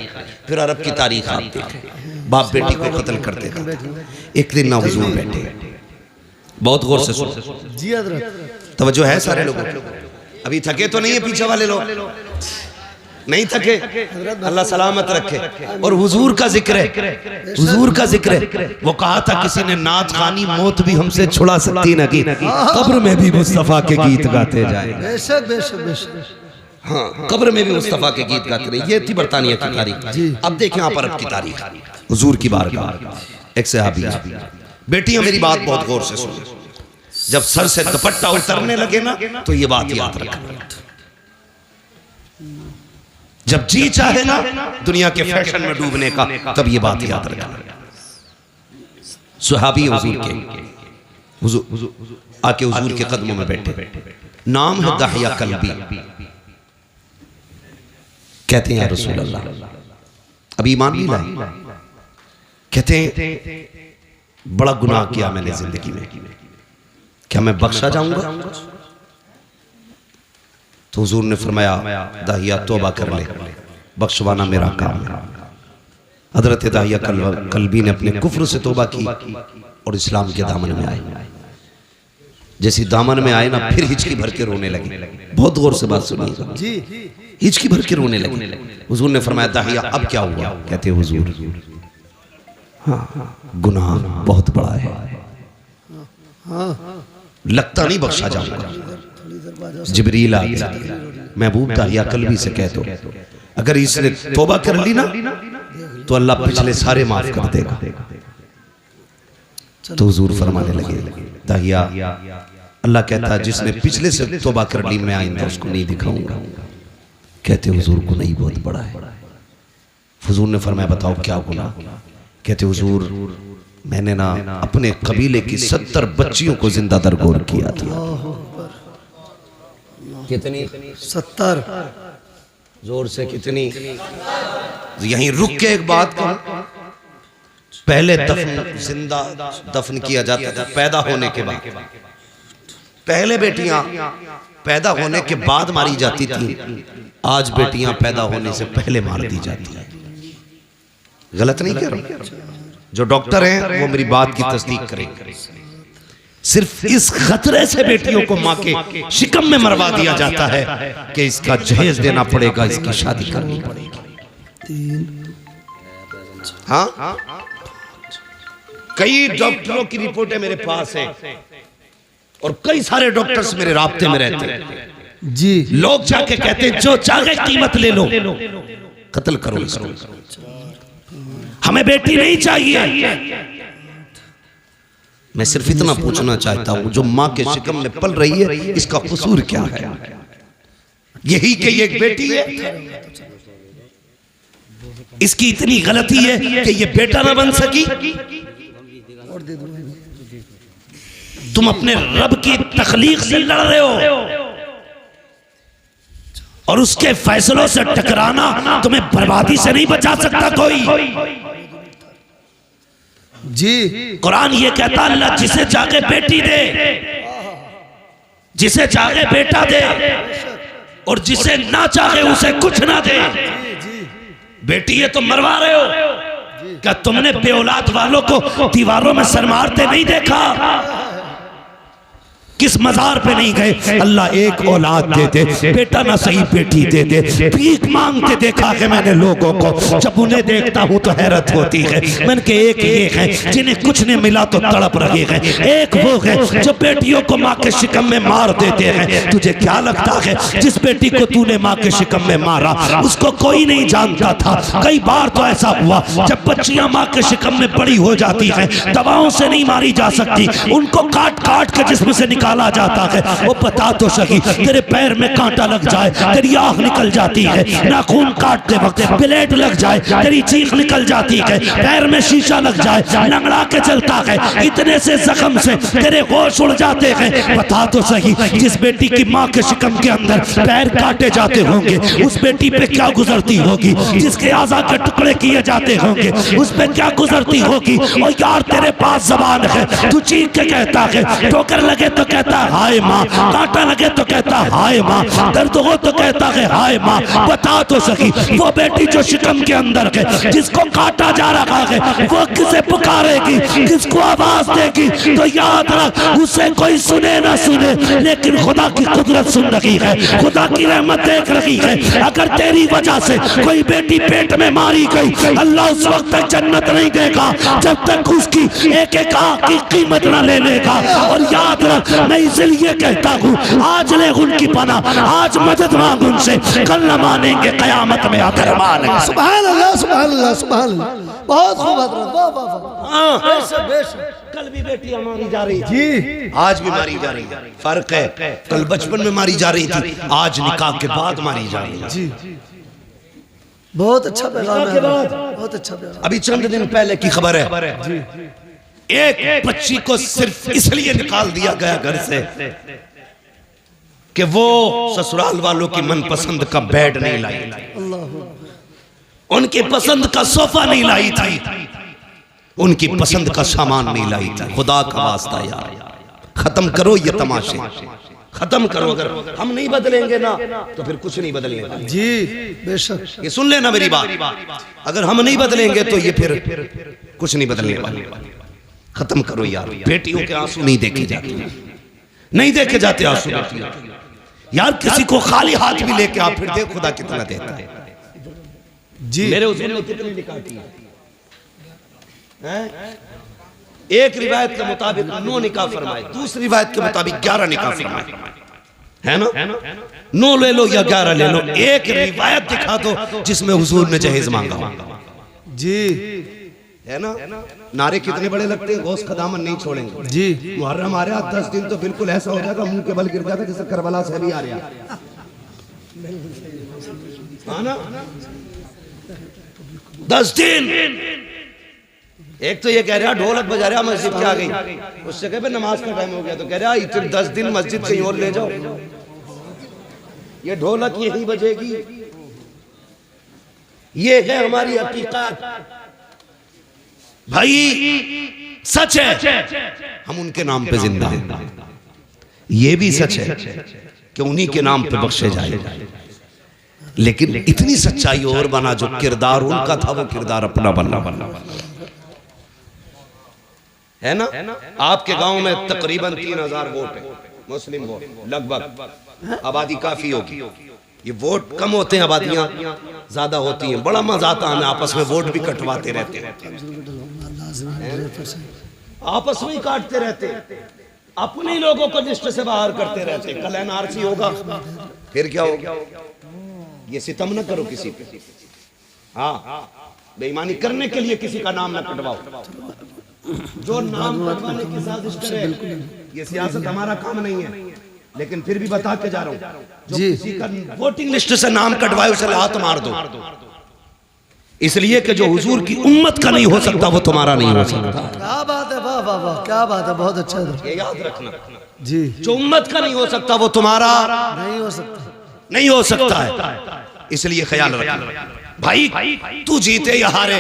फिर अरब की तारीख आप देखें, बाप बेटी को कत्ल कर देगा। एक दिन ना हुजूर बैठे, बहुत गौर से सुनो जी हज़रत, तवज्जो है सारे लोगों को। अभी थके तो नहीं है पीछे वाले लोग, नहीं थके, अल्लाह सलामत रखे। और हुजूर का जिक्र है, हुजूर का जिक्र है। वो कहा था किसी ने नात खानी मौत भी हमसे छुड़ा सकती न की, कब्र में भी मुस्तफा के गीत गाते जाए। बेशक बेशक बेशक, हाँ कब्र में भी मुस्तफा के गीत गाते रहे। ये थी बर्तानिया की तारीख। अब देखें आप अरब की तारीख, हुजूर की बारगाह। एक सहाबी, बेटियां मेरी बात बहुत गौर से सुनो, जब सर से दुपट्टा उतरने लगे ना तो ये बात याद रखना। जब जी चाहे ना दुनिया के फैशन में डूबने का, तब ये बात याद रखना। सुहाबी हुजूर के, हुजूर आके हुजूर के कदमों में बैठे। नाम है दहिया कल्बी। कहते हैं या रसूल अल्लाह, अभी ईमान नहीं लाई। कहते हैं बड़ा गुनाह किया मैंने जिंदगी में, क्या मैं बख्शा जाऊंगा? तो हुजूर ने फरमाया दाहिया तौबा कर ले, बख्शवाना मेरा काम है। हजरत दाहिया कल्बी ने अपने कुफ्र से तौबा की और इस्लाम के दामन में आए। जैसी दामन में आए ना, फिर हिचकी भर के रोने लगे। बहुत गौर से बात सुनिएगा जी, हिचकी भर के रोने लगे। हुजूर ने फरमाया दाहिया अब क्या हुआ? कहते हुजूर हाँ गुनाह बहुत बड़ा है, लगता नहीं बख्शा जाऊंगा। जिब्रील आ गया, महबूब दाहिया कल्बी से कह दो अगर इसने तौबा कर ली ना तो अल्लाह पिछले सारे माफ कर देगा। तो हुजूर फरमाने लगे दाहिया, अल्लाह कहता है जिसने पिछले से तौबा कर ली मैं आइंदा उसको नहीं दिखाऊंगा। कहते हुजूर गुनाह ही बहुत बड़ा है। हुजूर ने फरमाया बताओ क्या गुनाह? कहते हुजूर मैंने ना अपने कबीले की 70 बच्चियों को जिंदा दरगोर किया था। कितनी? 70। जोर से कितनी? यहीं रुक के एक बात कहूं, पहले जिंदा दफन किया जाता था पैदा होने के बाद। पहले बेटियां पैदा होने के बाद मारी जाती थी, आज बेटियां पैदा होने से पहले मार दी जाती हैं। गलत नहीं कह रहा, जो डॉक्टर हैं वो मेरी बात की तस्दीक करेंगे। सिर्फ इस खतरे से बेटियों को मां के शिकम में मरवा दिया जाता है कि इसका जहेज देना पड़ेगा, इसकी शादी करनी पड़ेगी। हाँ, कई डॉक्टरों की रिपोर्टें मेरे पास हैं और कई सारे डॉक्टर्स मेरे राब्ते में रहते हैं जी। लोग जाके कहते हैं जो चाहे कीमत ले लो, कत्ल करो इसको, हमें बेटी नहीं चाहिए। मैं सिर्फ इतना पूछना चाहता हूं, जो मां के शिकम में पल रही है इसका कसूर क्या है? यही कि ये एक बेटी है, इसकी इतनी गलती है कि ये बेटा ना बन सकी। तुम अपने रब की तखलीक से लड़ रहे हो और उसके फैसलों से टकराना तुम्हें बर्बादी से नहीं बचा सकता कोई जी। कुरान ये कहता अल्लाह जिसे चाहे बेटी दे, जिसे चाहे बेटा दे और जिसे ना चाहे उसे कुछ ना दे। बेटी ये तो मरवा रहे हो, क्या तुमने बेऔलाद वालों को दीवारों में सर मारते नहीं देखा? किस मजार पे नहीं गए? अल्लाह एक औलाद दे दे, बेटा ना सही बेटी दे दे। भीख मांगते देखा है मैंने लोगों को, जब उन्हें देखता हूँ तो हैरत होती है। मैंने के एक ये है जिन्हें कुछ नहीं मिला तो तड़प रहे हैं, एक वो है जो बेटियों को माँ के शिकम में मार देते हैं। तुझे क्या लगता है जिस बेटी को तूने माँ के शिकम में मारा उसको कोई नहीं जानता था? कई बार तो ऐसा हुआ जब बच्चियां माँ के शिकम में बड़ी हो जाती हैं, दवाओं से नहीं मारी जा सकती, उनको काट काट के जिस्म से निकाला जाता है। वो बता तो सही, तेरे पैर में कांटा लग जाए तेरी आंख निकल जाती है, नाखून काटते वक्त ब्लेड लग जाए तेरी चीख निकल जाती है, पैर में शीशा लग जाए लंगड़ा के चलता है, इतने से जख्म से तेरे होश उड़ जाते हैं। बता तो सही, जिस बेटी की माँ के शिकम के अंदर पैर काटे जाते होंगे उस बेटी पे क्या गुजरती होगी? जिसके आज़ा के टुकड़े किए जाते होंगे उस पे क्या गुजरती होगी? और यार तेरे पास जबान है, तू चीख के कहता है, ठोकर लगे तो कहता है हाय माँ, कांटा लगे तो कहता है हाय माँ, दर्द हो तो कहता है हाय माँ। बता तो सकी, वो बेटी जो शिकम के अंदर है जिसको काटा जा रहा है वो किसे पुकारेगी, किसको आवाज देगी? तो याद रख, उसे कोई सुने ना सुने लेकिन खुदा की कुदरत सुन रही है, खुदा की रहमत देख रही है। अगर तेरी वजह से कोई बेटी पेट में मारी गई, अल्लाह उस वक्त तक जन्नत नहीं देगा जब तक उसकी एक एक आंख की कीमत ना ले लेगा। और याद रख, मैं इसलिए कहता हूँ आज ले उनकी पनाह, आज मदद मांग उनसे, कल न मानेंगे कयामत में आकर मानेंगे। सुभान अल्लाह, सुभान अल्लाह, सुभान अल्लाह। बहुत खूब हज़रत, वाह वाह वाह। बेशक बेशक, कल भी बेटियां मारी जा रही थी, आज भी मारी जा रही है। फर्क है, कल बचपन में मारी जा रही थी, आज निकाह के बाद मारी जा रही है जी। बहुत अच्छा पैगाम है, बहुत अच्छा पैगाम। अभी चंद दिन पहले की खबर है जी, एक बच्ची को सिर्फ इसलिए निकाल दिया गया घर से कि वो ससुराल वालों की मनपसंद का बेड नहीं लाई थी, उनकी पसंद का सोफा नहीं लाई थी, उनकी पसंद का सामान नहीं लाई थी। खुदा का वास्ता यार, खत्म करो ये तमाशे, खत्म करो। अगर हम नहीं बदलेंगे ना तो फिर कुछ नहीं बदलेगा। जी बेशक, ये सुन लेना मेरी बात, अगर हम नहीं बदलेंगे तो ये फिर कुछ नहीं बदलने वाला। खत्म करो यार, बेटियों के आंसू नहीं देखे जाते, नहीं देखे जाते आंसू बेटियों यार। किसी को खाली हाथ भी लेके आप फिर देख खुदा कितना देता है। जी मेरे हुजूर ने कितनी निकाह की है? एक रिवायत के मुताबिक 9 निकाह फरमाए, दूसरी रिवायत के मुताबिक 11 निकाह फरमाए, है ना? 9 ले लो या 11 ले लो, एक रिवायत दिखा दो जिसमें हुजूर ने जहेज मांगा। जी है ना? नारे कितने बड़े लगते हैं, गौस का दामन नहीं छोड़ेंगे। जी मुहर्रम आ रहा 10 दिन तो बिल्कुल ऐसा हो जाएगा, मुंह के बल गिर जाएगा जैसे करबला से अभी आ रहा है ना? 10 दिन। एक तो ये कह रहा ढोलक बजा रहा मस्जिद के आ गई, उससे कहे नमाज का टाइम हो गया, तो कह रहा इतने 10 दिन मस्जिद कहीं और ले जाओ, ये ढोलक यही बजेगी। ये है हमारी हकीकत भाई, सच है हम उनके नाम पे जिंदा हैं। ये भी सच है कि उन्हीं के नाम पे बख्शे जाए, लेकिन इतनी सच्चाई और बना, जो किरदार उनका था वो किरदार अपना बनना है ना? आपके गांव में तकरीबन 3000 वोट है, मुस्लिम वोट लगभग, आबादी काफी होगी। ये वोट कम होते हैं, आबादियां ज्यादा होती हैं। बड़ा मजा आता है, हमें आपस में वोट भी कटवाते रहते हैं, आपस में ही काटते रहते, अपने लोगों को लिस्ट से बाहर करते रहते। कल एनआरसी होगा, फिर क्या होगा? ये सितम न करो किसी पे, हाँ बेईमानी करने के लिए किसी का नाम न कटवाओ। जो नाम कटवाने की साजिश करे, ये सियासत हमारा काम नहीं है, लेकिन फिर भी बता के जा रहा हूं, जो किसी का वोटिंग लिस्ट से नाम कटवाए उसे हाथ मार दो, इसलिए कि जो हुजूर की उम्मत का नहीं हो सकता वो तुम्हारा नहीं हो सकता। क्या बात है, वाह वाह वाह, क्या बात है, बहुत अच्छा है। ये याद रखना जी, जो उम्मत का नहीं हो सकता वो तुम्हारा नहीं हो सकता, नहीं हो सकता है, इसलिए ख्याल रखना भाई। तू जीते या हारे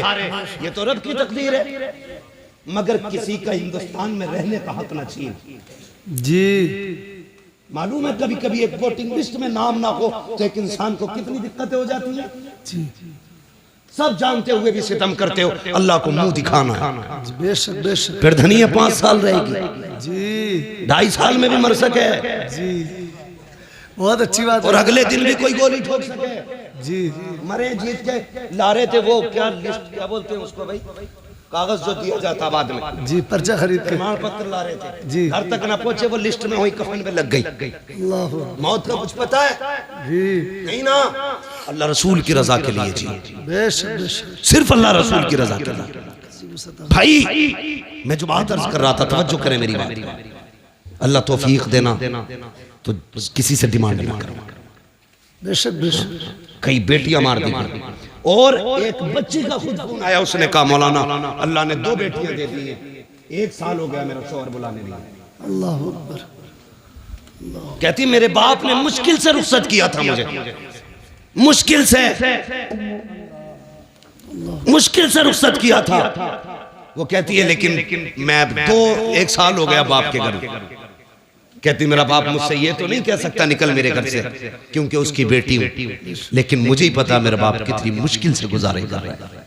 ये तो रब की तकदीर है, मगर किसी का हिंदुस्तान में रहने का हक न छीन। जी मालूम है कभी कभी एक वोटिंग लिस्ट में नाम ना हो तो एक इंसान को कितनी दिक्कतें हो जाती हैं। जी सब जानते हुए भी सितम करते हो, अल्लाह को मुंह दिखाना है। बेशक बेशक, फिर धनिया 5 साल रहेगी, जी 2.5 साल में भी मर सके, जी बहुत अच्छी बात और अगले दिन भी कोई गोली ठोक सके। जी मरे जीत के ला रहे थे वो क्या लिस्ट, क्या बोलते हैं उसको भाई, कागज जो दिया जाता बाद में, जी पर्चा खरीद के प्रमाण पत्र ला रहे थे जी, घर तक ना पहुंचे वो लिस्ट में वही कफन में लग गई। अल्लाह मौत का कुछ पता है जी, नहीं ना, अल्लाह रसूल की रजा के लिए जी, बेशक बेशक, सिर्फ अल्लाह रसूल की रजा के लिए। भाई मैं जो बात अर्ज कर रहा था, तवज्जो करें मेरी बात, अल्लाह तौफीक देना तो किसी से डिमांड ना करो। बेशक बेशक, कई बेटियां मार दी, और एक बच्ची का खुद फोन आया, उसने कहा मौलाना अल्लाह ने 2 बेटियां दे दी हैं, 1 साल हो गया मेरा शौहर बुलाने लगा। अल्लाह अकबर, कहती मेरे बाप ने मुश्किल से रुखसत किया था मुझे, मुश्किल से रुखसत किया था। वो कहती है लेकिन मैं तो 1 साल हो गया बाप के घर। कहती मेरा बाप मुझसे ये तो नहीं कह सकता निकल मेरे घर से, क्योंकि उसकी बेटी हूं, लेकिन मुझे ही पता मेरा बाप कितनी मुश्किल से गुजारे कर रहा है।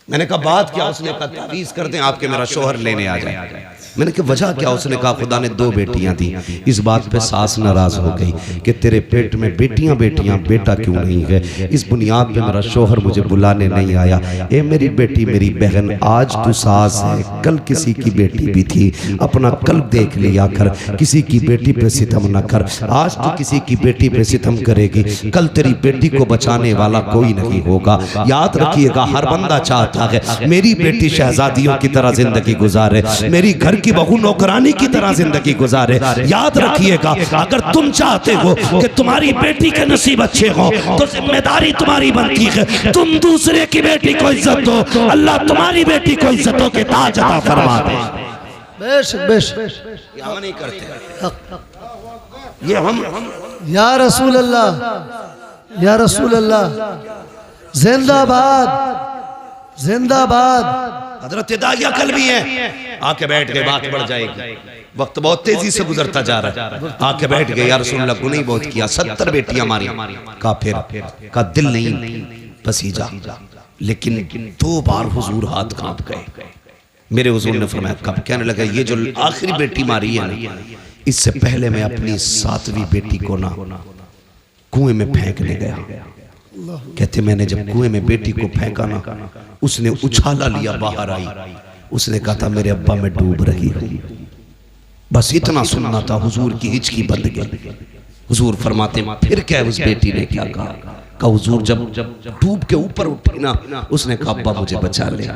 मैंने कहा बात क्या? उसने कहा तावीज़ कर दें आपके मेरा शौहर लेने आ जाए। मैंने कहा वजह क्या? उसने कहा खुदा ने 2 बेटियां दी। इस बात पे सास नाराज हो गई कि तेरे पेट में बेटियां बेटियां, बेटा क्यों नहीं है? इस बुनियाद पे मेरा शौहर मुझे बुलाने नहीं आया। ए मेरी बेटी, मेरी बहन, आज तू सास है, कल किसी की बेटी भी थी, अपना कल्ब देख लिया कर, किसी की बेटी पे सितम न कर। आज तू किसी की बेटी पे सितम करेगी, कल तेरी बेटी को बचाने वाला कोई नहीं होगा। याद रखिएगा, हर बंदा चाहता है मेरी बेटी शहजादियों की तरह जिंदगी गुजारे, मेरी घर की बहू नौकरानी की तरह जिंदगी गुजारे। याद रखिएगा, अगर तुम चाहते हो कि तुम्हारी बेटी के नसीब अच्छे हो तो जिम्मेदारी तुम्हारी बनती है तुम दूसरे की बेटी को इज्जत दो, अल्लाह तुम्हारी बेटी को इज्जतों के ताज अता फरमा दे। बेशक बेशक, हम नहीं करते। ये हम या रसूल अल्लाह, या रसूल अल्लाह, जिंदाबाद जिंदाबाद। हजरत दाहिया कल भी है, आके बैठ गए, बात बढ़ जाएगी, वक्त बहुत तेजी से गुजरता जा रहा है। आके बैठ गए, या रसूल अल्लाह गुनाह बहुत किया, 70 बेटियां मारी। काफिर का दिल नहीं पसीजा, लेकिन 2 बार हुजूर हाथ कांप गए। मेरे हुजूर ने फरमाया कब? कहने लगा ये जो आखिरी बेटी मारी है ना, इससे पहले मैं अपनी 7वीं बेटी को ना कुएं में फेंकने गया। कहते मैंने जब कुएं में बेटी को फेंका ना, उसने उछाला लिया, बाहर आई, उसने कहा था मेरे अब्बा मैं डूब रही हूं। बस इतना सुनना था, हुजूर की हिचकी बंद गई। हुजूर फरमाते फिर क्या उस बेटी ने क्या कहा? हुजूर जब डूब के ऊपर उठी ना, उसने कहा अब्बा मुझे बचा ले,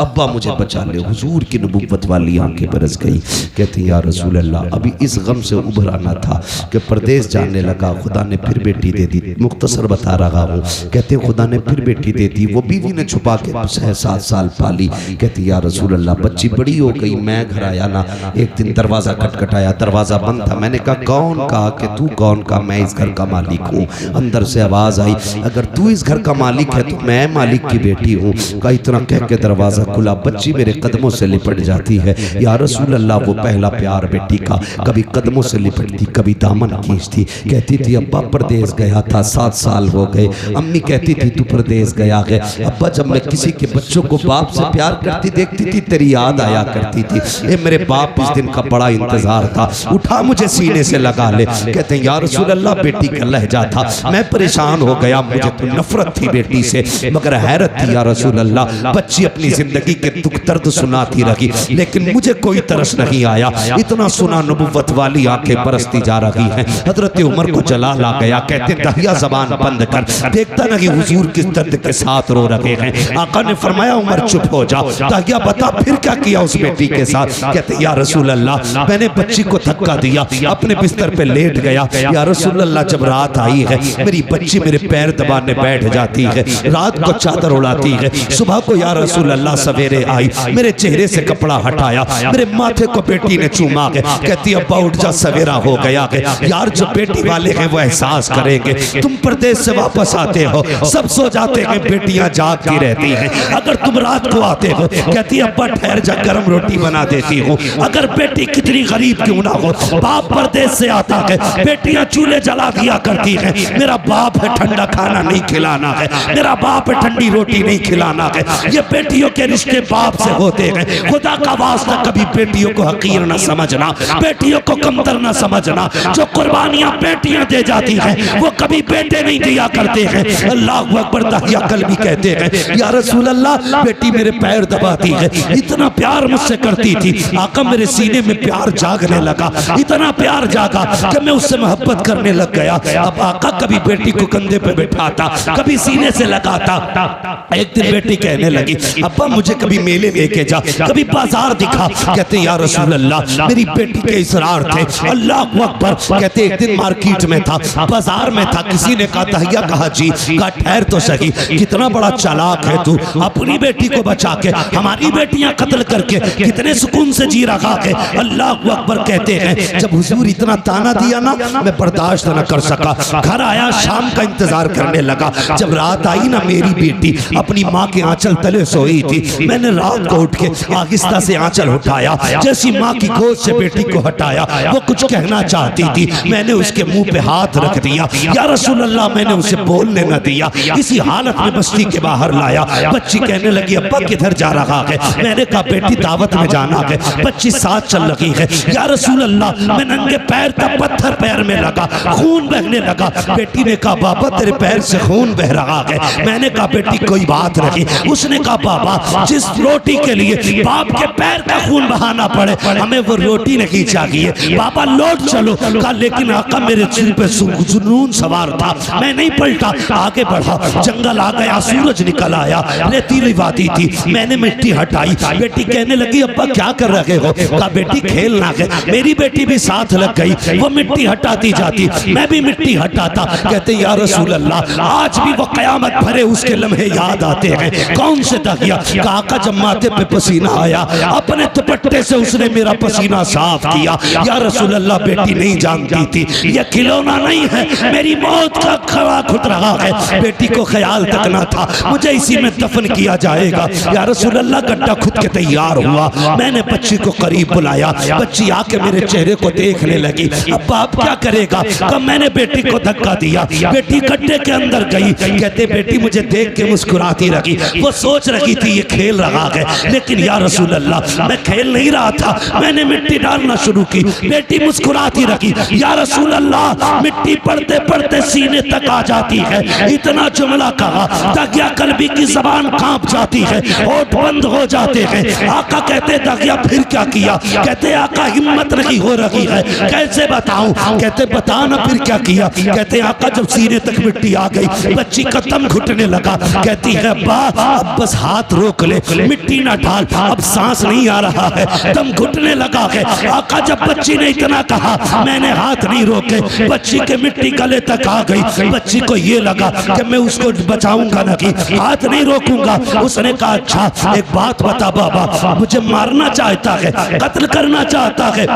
अब्बा मुझे बचा ले। हुजूर की नबुव्वत वाली आंखें बरस गई। कहते या रसूल अल्लाह, अभी इस गम से उभर आना था कि परदेश जाने लगा, खुदा ने फिर बेटी दे दी। मुख्तसर बता रहा हूँ। कहते खुदा ने फिर बेटी दे दी, वो बीवी ने छुपा के 6-7 साल पाली। कहती या रसूल अल्लाह, बच्ची बड़ी हो गई, मैं घर आया ना, एक दिन दरवाज़ा खटखटाया, दरवाज़ा बंद था। मैंने कहा कौन? कहा कि तू कौन? का मैं इस घर का मालिक हूँ। अंदर से आवाज़ आई, अगर तू इस घर का मालिक है तो मैं मालिक की बेटी हूँ। कहा इतना कह के दरवाज़ा खुला, बच्ची मेरे कदमों से लिपट जाती है। या रसूल अल्लाह, वो पहला प्यार बेटी का, कभी कदमों से लिपटती, कभी दामन खींचती। कहती थी अब्बा परदेश गया था, 7 साल हो गए। अम्मी कहती थी तू परदेश गया है। अब्बा जब मैं किसी के बच्चों को बाप से प्यार करती देखती थी, तेरी याद आया करती थी। ये मेरे बाप इस दिन का बड़ा इंतजार था, उठा मुझे सीने से लगा ले। कहते या रसूल अल्लाह, बेटी का लहजा था, मैं परेशान हो गया, मुझे तो नफरत थी बेटी से, मगर हैरत थी या रसूल अल्लाह, बच्ची अपनी जिंदगी के दुख दर्द सुनाती रही, लेकिन मुझे कोई तरस नहीं आया। इतना सुना, नबुव्वत वाली आंखें बरसती जा रही हैं। हजरत उमर को जलाल आ गया। कहते दाहिया जबान बंद कर, देखता नहीं हुजूर किस दर्द के साथ रो रहे हैं। आका ने फरमाया उमर चुप हो जा। दाहिया बता फिर क्या किया उस बेटी के साथ? कहते या रसूल अल्लाह, मैंने बच्ची को धक्का दिया, अपने बिस्तर पे लेट गया। या रसूल अल्लाह, जब रात आई है, मेरी बच्ची मेरे पैर दबाने बैठ जाती है, रात को चादर उड़ाती है। सुबह को या रसूल अल्लाह सवेरे आई, मेरे चेहरे से कपड़ा हटाया, मेरे माथे को बेटी ने चूमा के कहती अब्बा उठ जा, सवेरा हो गया है। यार जो बेटी वाले हैं वो एहसास करेंगे, तुम परदेश से वापस आते हो, सब सो जाते हैं, बेटियां जागती रहती हैं। अगर तुम रात को आते हो, कहती अब्बा ठहर जा, गर्म रोटी बना देती हूँ। अगर बेटी कितनी गरीब क्यों ना हो, बाप परदेश से आता है, बेटियां चूल्हे जला दिया करती हैं। मेरा बाप है ठंडा खाना नहीं खिलाना है, मेरा बाप है ठंडी रोटी नहीं खिलाना है। ये बेटियों के रिश्ते बाप से होते हैं। खुदा का वास्ता कभी बेटियों को हकीर न समझना, बेटियों को कमतर न समझना। जो कुर्बानियां बेटियां दे जाती हैं वो कभी बेटे नहीं दिया करते हैं। अल्लाहु अकबर। दाहिया कल भी कहते हैं या रसूल अल्लाह, बेटी मेरे पैर दबाती है, इतना प्यार मुझसे करती थी। आका मेरे सीने में प्यार जागने लगा, इतना प्यार जागा कि मैं उससे मोहब्बत करने लग गया। अब आका कभी बेटी को कंधे पे बिठाता, कभी सीने से लगाता। एक दिन बेटी कहने लगी अब्बा मुझे कभी मेले लेके जा, कभी बाजार दिखा। कहते या रसूल अल्लाह, मेरी बेटी के इसरार थे। अल्लाह अकबर। कहते एक दिन मार्केट में था, बाजार में था, किसी ने कहा दाहिया, कहा जी। कहा ठहर तो सही, कितना बड़ा चालाक है तू, अपनी बेटी को बचा के हमारी बेटियां कत्ल करके कितने सुकून से जी रहा है। अल्लाह अकबर। कहते हैं जब हुजूर इतना ताना दिया ना, मैं बर्दाश्त न कर सका, घर आया, शाम का इंतजार करने लगा। जब रात आई ना, मेरी बेटी अपनी माँ के आंचल तले सोई थी। मैंने रात को उठ के आहिस्ता से आंचल उठाया, जैसी माँ की गोद से बेटी को हटाया, वो कुछ कहना चाहती थी, मैंने उसके मुंह पे हाथ रख दिया। या रसूल अल्लाह, मैंने उसे बोलने न दिया, इसी हालत में बस्ती के बाहर लाया। बच्ची कहने लगी अब्बा किधर जा रहा है? मैंने कहा बेटी दावत में जाना है। बच्ची साथ चल रही है। या रसूल अल्लाह, मैं नंगे पैर था, पत्थर पैर में लगा, खून बहने लगा। बेटी ने कहा बाबा तेरे पैर से खून बह रहा है। मैंने कहा बेटी कोई बात नहीं। उसने कहा बाबा जिस रोटी के लिए बाप के पैर का खून बहाना पड़े, हमें वो रोटी नहीं चाहिए। बाबा लौट चलो। कहा लेकिन आका मेरे सिर पे जुनून सवार था, मैं नहीं पलटा, आगे बढ़ा। जंगल आ गया, सूरज निकल आया, रेतीली वादी थी, मैंने मिट्टी हटाई। बेटी कहने लगी अब्बा क्या कर रहे हो? कहा बेटी खेलना है। मेरी बेटी भी साथ लग गई, वो मिट्टी हटाती जाती, मैं भी मिट्टी हटाता। कहते या रसूल अल्लाह, आज भी वो कयामत भरे उसके लम्हे याद आते हैं। कौन से दाहिया? कि आका जब माथे पे पसीना आया अपने दुपट्टे से उसने मेरा पसीना साफ किया। या रसूल अल्लाह, बेटी नहीं जानती थी ये खिलौना नहीं है, मेरी मौत का खड़ा खुद रहा है। बेटी को ख्याल तक ना था मुझे इसी में दफन किया जाएगा। या रसूल अल्लाह, गड्ढा खुद के तैयार हुआ। मैंने बच्ची को करीब बुलाया, बच्ची आके मेरे चेहरे को देखने लगी। अब बाप क्या करेगा? कब मैंने बेटी को धक्का दिया, बेटी गड्ढे के अंदर गई। कहते बेटी मुझे देख के मुस्कुराती रही। वो सोच रही थी ये खेल रहा है, लेकिन या रसूल अल्लाह मैं खेल नहीं रहा था, मैंने मिट्टी डालना शुरू की। बेटी मुस्कुराती रही। या रसूल अल्लाह, मिट्टी पड़ते पड़ते सीने तक आ जाती है। इतना जुमला कहा दागिया कल्बी की जबान कांप जाती है, होठ बंद हो जाते हैं। आका कहते दागिया फिर क्या किया? कहते आका हिम्मत नहीं हो रही है, कैसे बताऊं? कहते बता ना फिर क्या किया? कहते आका जब सीने तक मिट्टी आ गई बच्ची का दम घुटने लगा। कहती है अब्बा अब बस हाथ रोक ले, मिट्टी ना डाल, अब सांस नहीं आ रहा है, दम घुटने लगा है। आका जब बच्ची ने इतना कहा मैंने हाथ नहीं रोके, बच्ची के मिट्टी गले तक आ गई। बच्ची को ये लगा कि मैं उसको बचाऊंगा ना, कि हाथ नहीं रोकूंगा। उसने कहा अच्छा एक बात बता बाबा, मुझे मारना चाहता है, कत्ल करना चाहता है।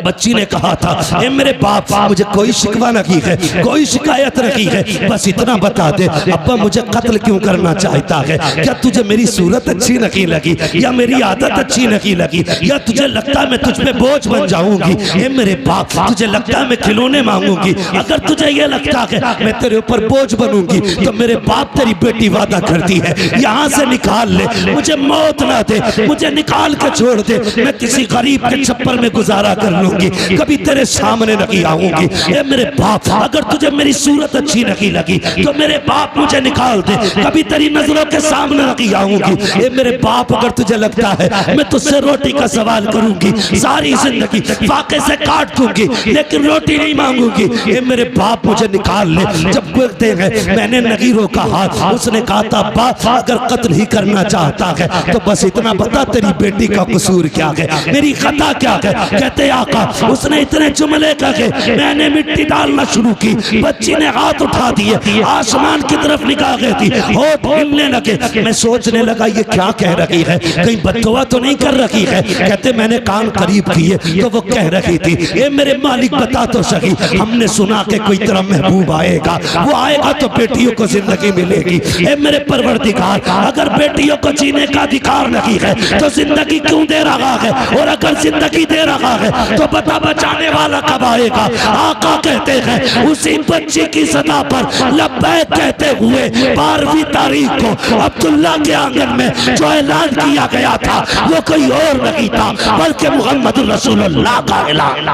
बच्ची ने कहा था ए मेरे बाप, मुझे कोई शिकवा नहीं है, कोई शिकायत नहीं है, बस इतना बता दे अब्बा मुझे कत्ल क्यों करना चाहता है? क्या तुझे मेरी सूरत अच्छी नहीं लगी, या मेरी आदत अच्छी नहीं लगी, या तुझे लगता है मैं तुझ पे बोझ बन जाऊंगी? ए मेरे बाप, तुझे लगता है मैं खिलौने मांगूंगी? अगर तुझे ये लगता है मैं तेरे ऊपर बोझ बनूंगी तो मेरे बाप तेरी बेटी वादा करती है यहाँ से निकाल ले, मुझे मौत ना दे, मुझे निकाल के छोड़ दे, मैं किसी गरीब के छप्पर में गुजारा कर लूंगी, कभी तेरे सामने नहीं आऊंगी। ए मेरे बाप, अगर तुझे मेरी सूरत अच्छी नहीं लगी तो मेरे बाप मुझे निकाल दे, कभी तेरी नजरों के सामने नहीं आऊंगी। ए मेरे बाप, अगर तुझे लगता है मैं तुझसे रोटी का सवाल करूंगी, सारी जिंदगी फाके से काट दूंगी, लेकिन रोटी नहीं मांगूंगी। ए मेरे बाप मुझे निकाल ले। जब बोलते हैं मैंने नहीं रोका हाथ, उसने कहा था बाप अगर कत्ल ही करना चाहता है तो बस इतना बता तेरी बेटी का कसूर क्या है, मेरी खता क्या है? कहते आका उसने इतने जुमले कहे, मैंने मिट्टी डालना शुरू की, बच्ची ने हाथ उठा दिए, आसमान की तरफ निगाह गई थी, होठ हिलने लगे। मैं सोचने लगा ये क्या कह रही है, कहीं बददुआ तो नहीं कर रही है? कहते मैंने कान करीब किए तो वो कह रही थी ए मेरे मालिक बता तो सही, हमने सुना कि कोई तेरा महबूब आएगा, वो आएगा तो बेटियों को जिंदगी मिलेगी। ए मेरे परवरदिगार, अगर बेटियों को जीने का अधिकार नहीं है तो जिंदगी क्यों दे रहा है? और अगर जिंदगी दे रहा है तो बता बचाने वाला कब आएगा? आका कहते हैं उसी बच्ची की सदा पर लब्बैक कहते हुए 12वीं तारीख को अब्दुल्ला के आंगन में जो ऐलान किया गया था वो कोई और नहीं था बल्कि मोहम्मद रसूलुल्लाह का ऐलान।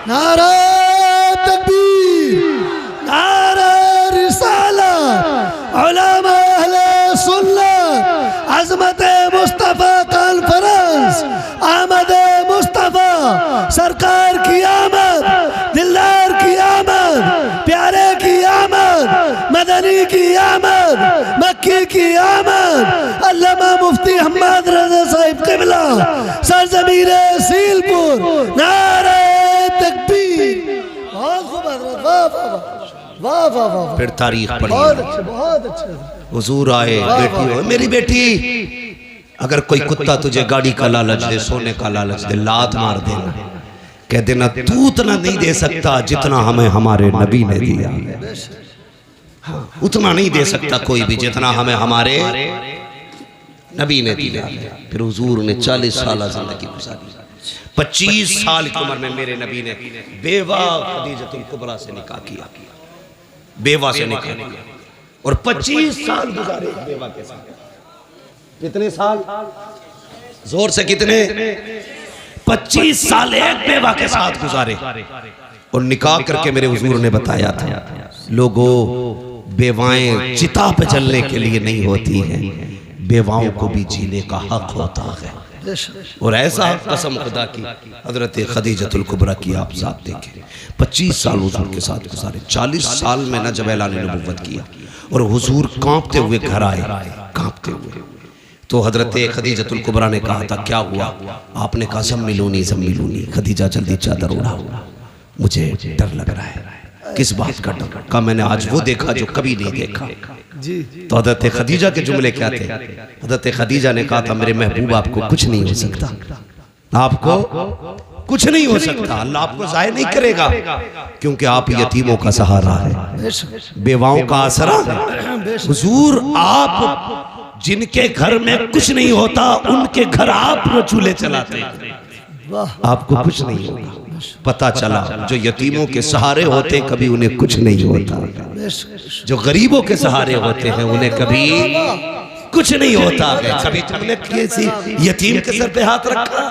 नारा तकबीर, नारा रिसालत, उलमा अहले सुन्नत, अज़मत मुस्तफ़ा कॉन्फ्रेंस, आमद मुस्तफ़ा, सरकार की आमद, दिलदार की आमद, प्यारे की आमद, मदनी की आमद, मक्की की आमद, अल्लामा मुफ्ती हम्मद रज़ा साहिब क़िबला, सरज़मीन सीलपुर, नारा तकबीर। बहुत खूब हज़रत, वाह वाह वाह वाह वाह। फिर तारीख पढ़ी, बहुत अच्छे, बहुत अच्छे। हुजूर आए, बेटी हो मेरी बेटी, अगर कोई कुत्ता तुझे गाड़ी का लालच दे, सोने का लालच दे, लात मार देना, कह देना तू उतना नहीं दे सकता जितना हमें हमारे नबी ने दिया। हाँ, उतना नहीं दे सकता कोई भी जितना हमें हमारे नबी ने दिया। फिर हुजूर ने 40 साल जिंदगी गुजारी। 25 साल की उम्र में मेरे नबी ने बेवा खदीजतुल कुबरा से निकाह किया, बेवा से निकाह किया, और 25 साल गुजारे बेवा के साथ। कितने साल? जोर से कितने? 25 साल एक बेवा के साथ गुजारे। और निकाह करके मेरे हुजूर ने बताया था लोगों, बेवाएं चिता पे जलने के लिए नहीं होती हैं, बेवाओं को भी जीने का हक होता है। और ऐसा कसम खुदा की हजरत खदीजतुल कुबरा की आप साथ देखें, 25 साल हुजूर के साथ गुजारे। 40 साल में न जब ऐलान नबुव्वत किया और हुजूर कांपते हुए घर आए, कांपते हुए, तो हजरत खदीजतुल कुबरा ने कहा था क्या हुआ? आपने कहा ज़म्मिलूनी ज़म्मिलूनी, खदीजा जल्दी चादर उड़ाओ, मुझे डर लग रहा है। किस बात का डर? कहा मैंने आज वो देखा जो कभी नहीं देखा। जी तो हज़रत खदीजा के जुमले क्या थे? हज़रत खदीजा ने कहा था मेरे महबूब आपको कुछ नहीं हो सकता, आपको कुछ नहीं हो सकता, अल्लाह आपको ज़ाहिर नहीं करेगा, क्योंकि आप यतीमों का सहारा है, बेवाओं का आसरा है। हुजूर आप जिनके घर में कुछ नहीं होता उनके घर आप चूल्हे चलाते, आपको कुछ नहीं होगा। पता चला जो यतीमों के सहारे होते कभी उन्हें कुछ नहीं होता, जो गरीबों के सहारे होते हैं उन्हें कभी कुछ नहीं होता है। कभी तुमने किसी यतीम के सर पे हाथ रखा?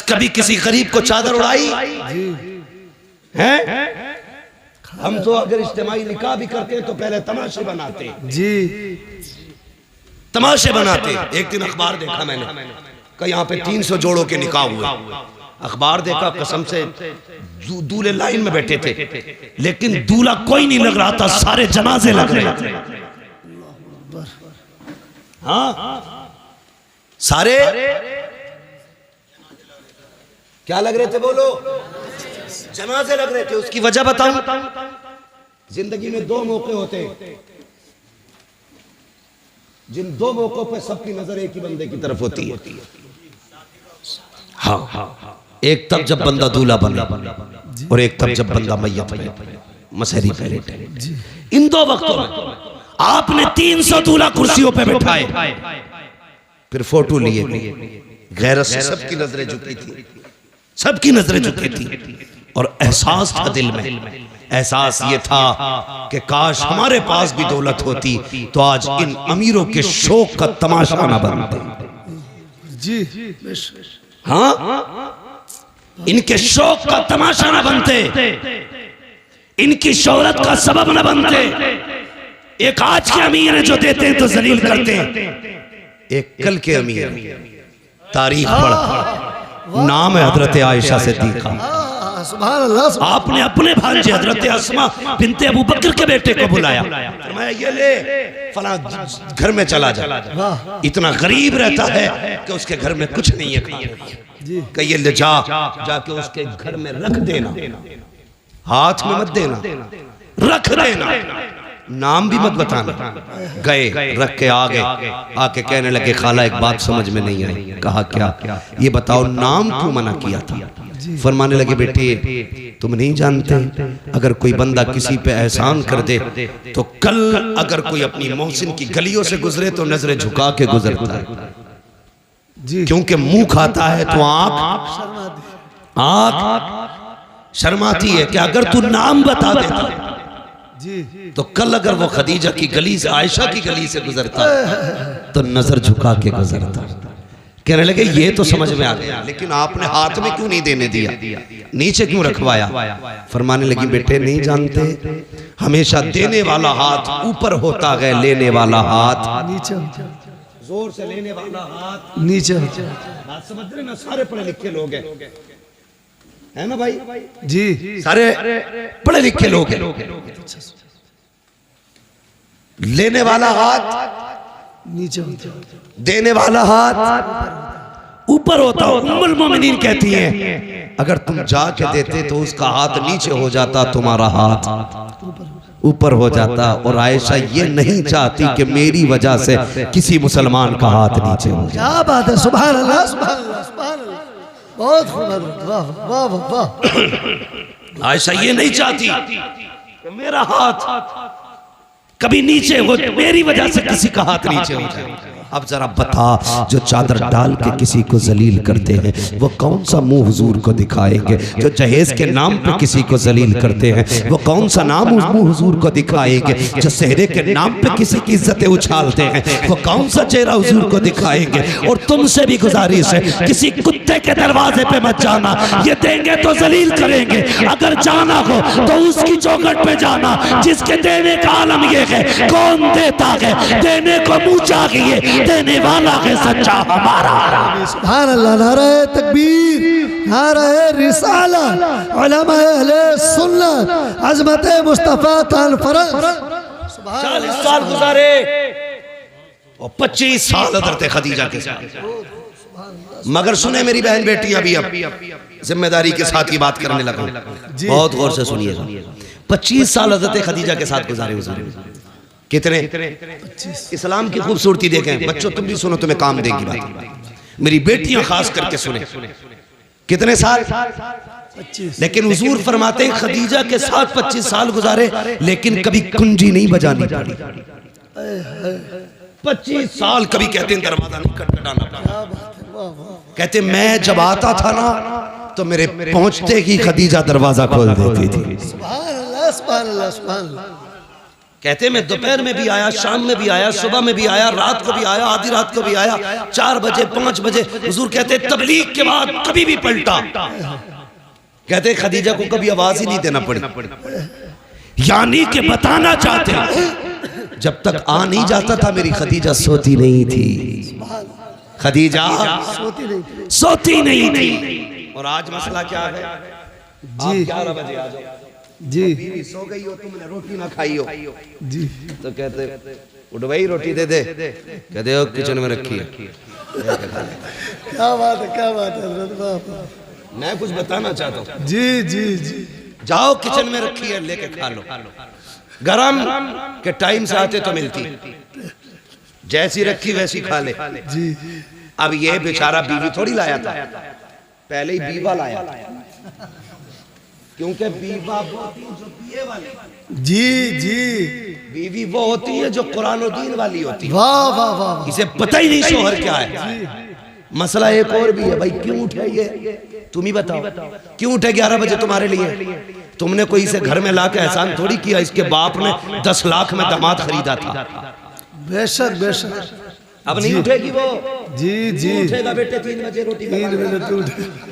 कभी किसी गरीब को चादर उड़ाई है? हम तो अगर इज्तिमाई निकाह भी करते हैं तो पहले तमाशे बनाते जी, तमाशे बनाते। एक दिन अखबार देखा मैंने कि यहाँ पे 300 जोड़ों के निकाह हुए। अखबार देखा, कसम से दूल्हे लाइन में बैठे थे, लेकिन दूल्हा कोई नहीं लग रहा था, सारे जनाजे लग रहे थे। हाँ, सारे क्या लग रहे थे? बोलो, जनाजे लग रहे थे। उसकी वजह बताऊं? जिंदगी में 2 मौके होते हैं, जिन 2 मौकों पे सबकी नजर एक ही बंदे की तरफ होती है। हाँ, एक तब जब बंदा दूल्हा बने और एक तब जब बंदा मैयत बने, मसहरी पे लेटे। इन 2 वक्तों में आपने 300 दूल्हा कुर्सियों पे बैठाए, फिर फोटो लिए, गैरत से सबकी नजरें झुकी थी, सबकी नजरें झुकी थी, और एहसास था दिल में, एहसास ये था कि काश हमारे पास भी दौलत होती तो आज इन अमीरों के शौक का तमाशा ना बनता। जी हाँ, इनके शौक का तमाशा ना बनते, इनकी शोहरत का सबब ना बनते। एक आज के अमीर जो देते हैं तो जलील करते हैं, एक कल के अमीर तारीख पढ़, नाम है हजरत आयशा सिद्दीका। आपने अपने भांजे हजरत अस्मा बिनते अबू बकर के बेटे को बुलाया, मैं ये ले फला घर में चला जा। इतना गरीब रहता है कि उसके घर में कुछ नहीं है खाने, ये ले जाके उसके घर में रख देना, हाथ में मत देना, रख देना, नाम भी मत बताना। गए, रख के आ गए, आके कहने लगे खाला एक बात समझ में नहीं आई। कहा क्या? ये बताओ नाम क्यों मना किया था? फरमाने लगे बेटे तुम नहीं जानते, अगर कोई बंदा किसी पे एहसान कर दे तो कल अगर कोई अपनी मोहसिन की गलियों से गुजरे तो नजरें झुका के गुजरता है, क्योंकि मुंह खाता है तो आंख शर्माती है कि अगर तू नाम बता देता तो कल अगर वो खदीजा की गली से, आयशा की गली से गुजरता तो नजर झुका के गुजरता। कहने लगे ये तो समझ में आ गया, लेकिन आपने हाथ में क्यों नहीं देने दिया, नीचे क्यों रखवाया? फरमाने लगी बेटे नहीं जानते, हमेशा देने वाला हाथ ऊपर होता है, लेने वाला हाथ नीचे, जोर से लेने वाला हाथ नीचे। बात समझ रहे ना? सारे पढ़े लिखे लोग है ना भाई? जी, सारे पढ़े लिखे लोग हैं। लेने वाला हाथ नीचे, देने वाला हाथ ऊपर होता। उम्मुल मोमिनीन कहती है अगर तुम जाके देते तो उसका हाथ नीचे हो जाता, तुम्हारा हाथ ऊपर हो जाता। और आयशा ये नहीं चाहती कि मेरी वजह से किसी मुसलमान का हाथ नीचे हो जाए। क्या बात है, सुभान अल्लाह, सुभान अल्लाह, सुभान अल्लाह, बहुत वाह वाह वाह। आयशा ये नहीं चाहती कि मेरा हाथ कभी नीचे हो, मेरी वजह से किसी का हाथ नीचे हो जाए। अब जरा बता, जो चादर डाल के किसी को जलील करते हैं वो कौन सा मुंह हुजूर को दिखाएंगे? जो जहेज के नाम पे किसी को जलील करते हैं वो कौन सा नाम मुंह हुजूर को दिखाएंगे? जो सेहरे के नाम पे किसी की इज्जतें उछालते हैं वो कौन सा चेहरा हुजूर को दिखाएंगे? और तुमसे भी गुजारिश है, किसी कुत्ते के दरवाजे पे मत जाना, ये देंगे तो जलील करेंगे। अगर जाना हो तो उसकी चौखट पे जाना जिसके देने का आलम ये है, कौन देता है, देने को मुंह चाहिए, देने वाला है सच्चा हमारा। सुभान अल्लाह, नारे तकबीर, नारे रिसालत, उलमा अहले सुन्नत, अज़मत मुस्तफा कॉन्फ्रेंस। 40 साल गुजारे और 25 साल हज़रत खदीजा के साथ। मगर सुने मेरी बहन बेटियां भी, अब जिम्मेदारी के साथ ही बात करने लगा, बहुत गौर से सुनिएगा। 25 साल हज़रत खदीजा के साथ गुजारे हुजूर। कितने? इस्लाम की खूबसूरती देखें बच्चों, तुम भी सुनो, तुम्हें काम देगी बात। मेरी बेटियां खास करके सुने। कितने साल? 25। लेकिन हुजूर फरमाते हैं खदीजा के साथ 25 साल गुजारे, लेकिन कभी कुंजी नहीं बजानी पड़ी। 25 साल कभी कहते हैं दरवाजा नहीं खटखटाना पड़ा। कहते मैं जब आता था ना तो मेरे पहुंचते ही खदीजा दरवाजा खोल देती थी। सुभान अल्लाह, सुभान अल्लाह, सुभान अल्लाह। कहते मैं दोपहर में भी आया, शाम में भी आया, सुबह में भी आया, रात को भी आया, आधी रात को भी आया, 4 बजे 5 बजे। हुजूर कहते तबलीग के बाद कभी भी पलटा। कहते खदीजा को कभी आवाज ही नहीं देना पड़ी। यानी कि बताना चाहते हैं जब तक आ नहीं जाता था मेरी खदीजा सोती नहीं थी। खदीजा सोती नहीं थी। और आज मसला क्या है जी? 11 बजे आ जाओ जी, बीवी सो गई हो, तुमने रोटी ना खाई हो जी, तो कहते उठ भाई रोटी दे दे। कहते हो किचन में रखी है। क्या बात है, क्या बात है हज़रत, वाह। मैं कुछ बताना चाहता हूँ। जी जी जी, जाओ किचन में रखी है, लेके खा लो। गरम के टाइम से आते तो मिलती, जैसी रखी वैसी खा ले जी। अब ये बेचारा बीवी थोड़ी लाया था, पहले ही बीवा लाया, क्योंकि बीवा वो होती है जो पिए वाली। जी जी, बीवी वो होती है जो कुरान और दीन वाली होती है। वाह वाह वाह। इसे पता ही नहीं शोहर क्या है। मसला एक और भी है भाई, क्यों उठे ये तुम ही बताओ, क्यों उठे 11 बजे तुम्हारे लिए? तुमने कोई इसे घर में लाके एहसान थोड़ी किया। इसके बाप ने 10 लाख में दामाद खरीदा था। बेशक बेशक। अब नहीं उठेगी वो। जी जी, उठेगा बेटे 3 बजे रोटी 3 बजे तो उठे।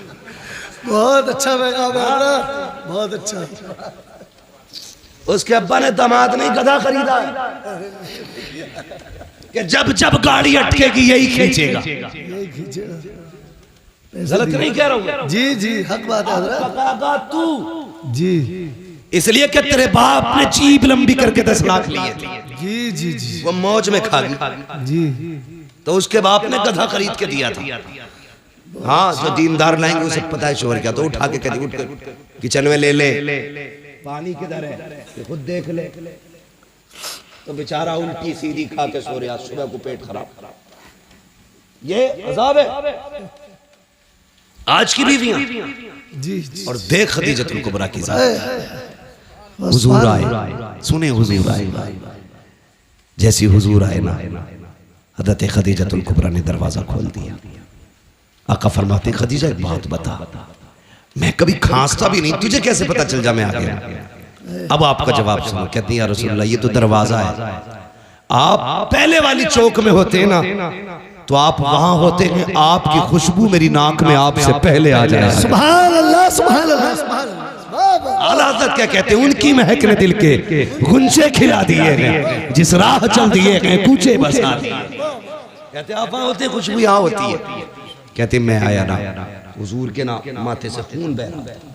बहुत अच्छा पैगाम है हज़रत, बहुत अच्छा। उसके अब्बा ने दामाद नहीं गधा खरीदा कि जब जब गाड़ी अटकेगी यही खींचेगा। यही खींचेगा। गलत नहीं कह रहा हूँ। जी जी, हक बात है हज़रत। पकागा तू जी, इसलिए कि तेरे बाप ने जीभ लंबी करके 10 लाख लिए थे। जी जी जी, वो मौज में खा गई, जी। तो उसके बाप ने गधा खरीद के दिया था। हाँ, जो दीनदार लाएंगे उसे पता है शोहर क्या, तो उठा के कहती उठ कर किचन में ले ले। पानी किधर है ये खुद देख ले। तो बेचारा उल्टी सीधी खा के सो रहा, सुबह को पेट खराब। ये अजाब है आज की बीवियां। जी जी, और देख खदीजतुल कुबरा की जात। हुजूर आए, सुने हुजूर आए। जैसी हुजूर आए ना, हज़रत खदीजतुल कुबरा ने दरवाजा खोल दिया। आका फरमाते खदीजा एक बात बता, मैं कभी खांसता भी नहीं, तुझे कैसे पता चल जा मैं आ गया? अब आपका जवाब सुनो। कहती या रसूलल्लाह ये तो दरवाजा है, आप पहले वाली चौक में होते ना तो आप वहां होते हैं, आपकी खुशबू मेरी नाक में आपसे पहले आ जाए। सुभान अल्लाह, सुभान अल्लाह, सुभान अल्लाह। आला हज़रत क्या कहते हैं, उनकी महक ने दिल के गुंजे खिला दिए हैं, जिस राह चल दिए हैं कूचे बसा दिए। कहते आप वहां होते, खुशबू यहाँ होती है। कहते मैं आया ना, हुजूर के ना माथे से खून बह रहा,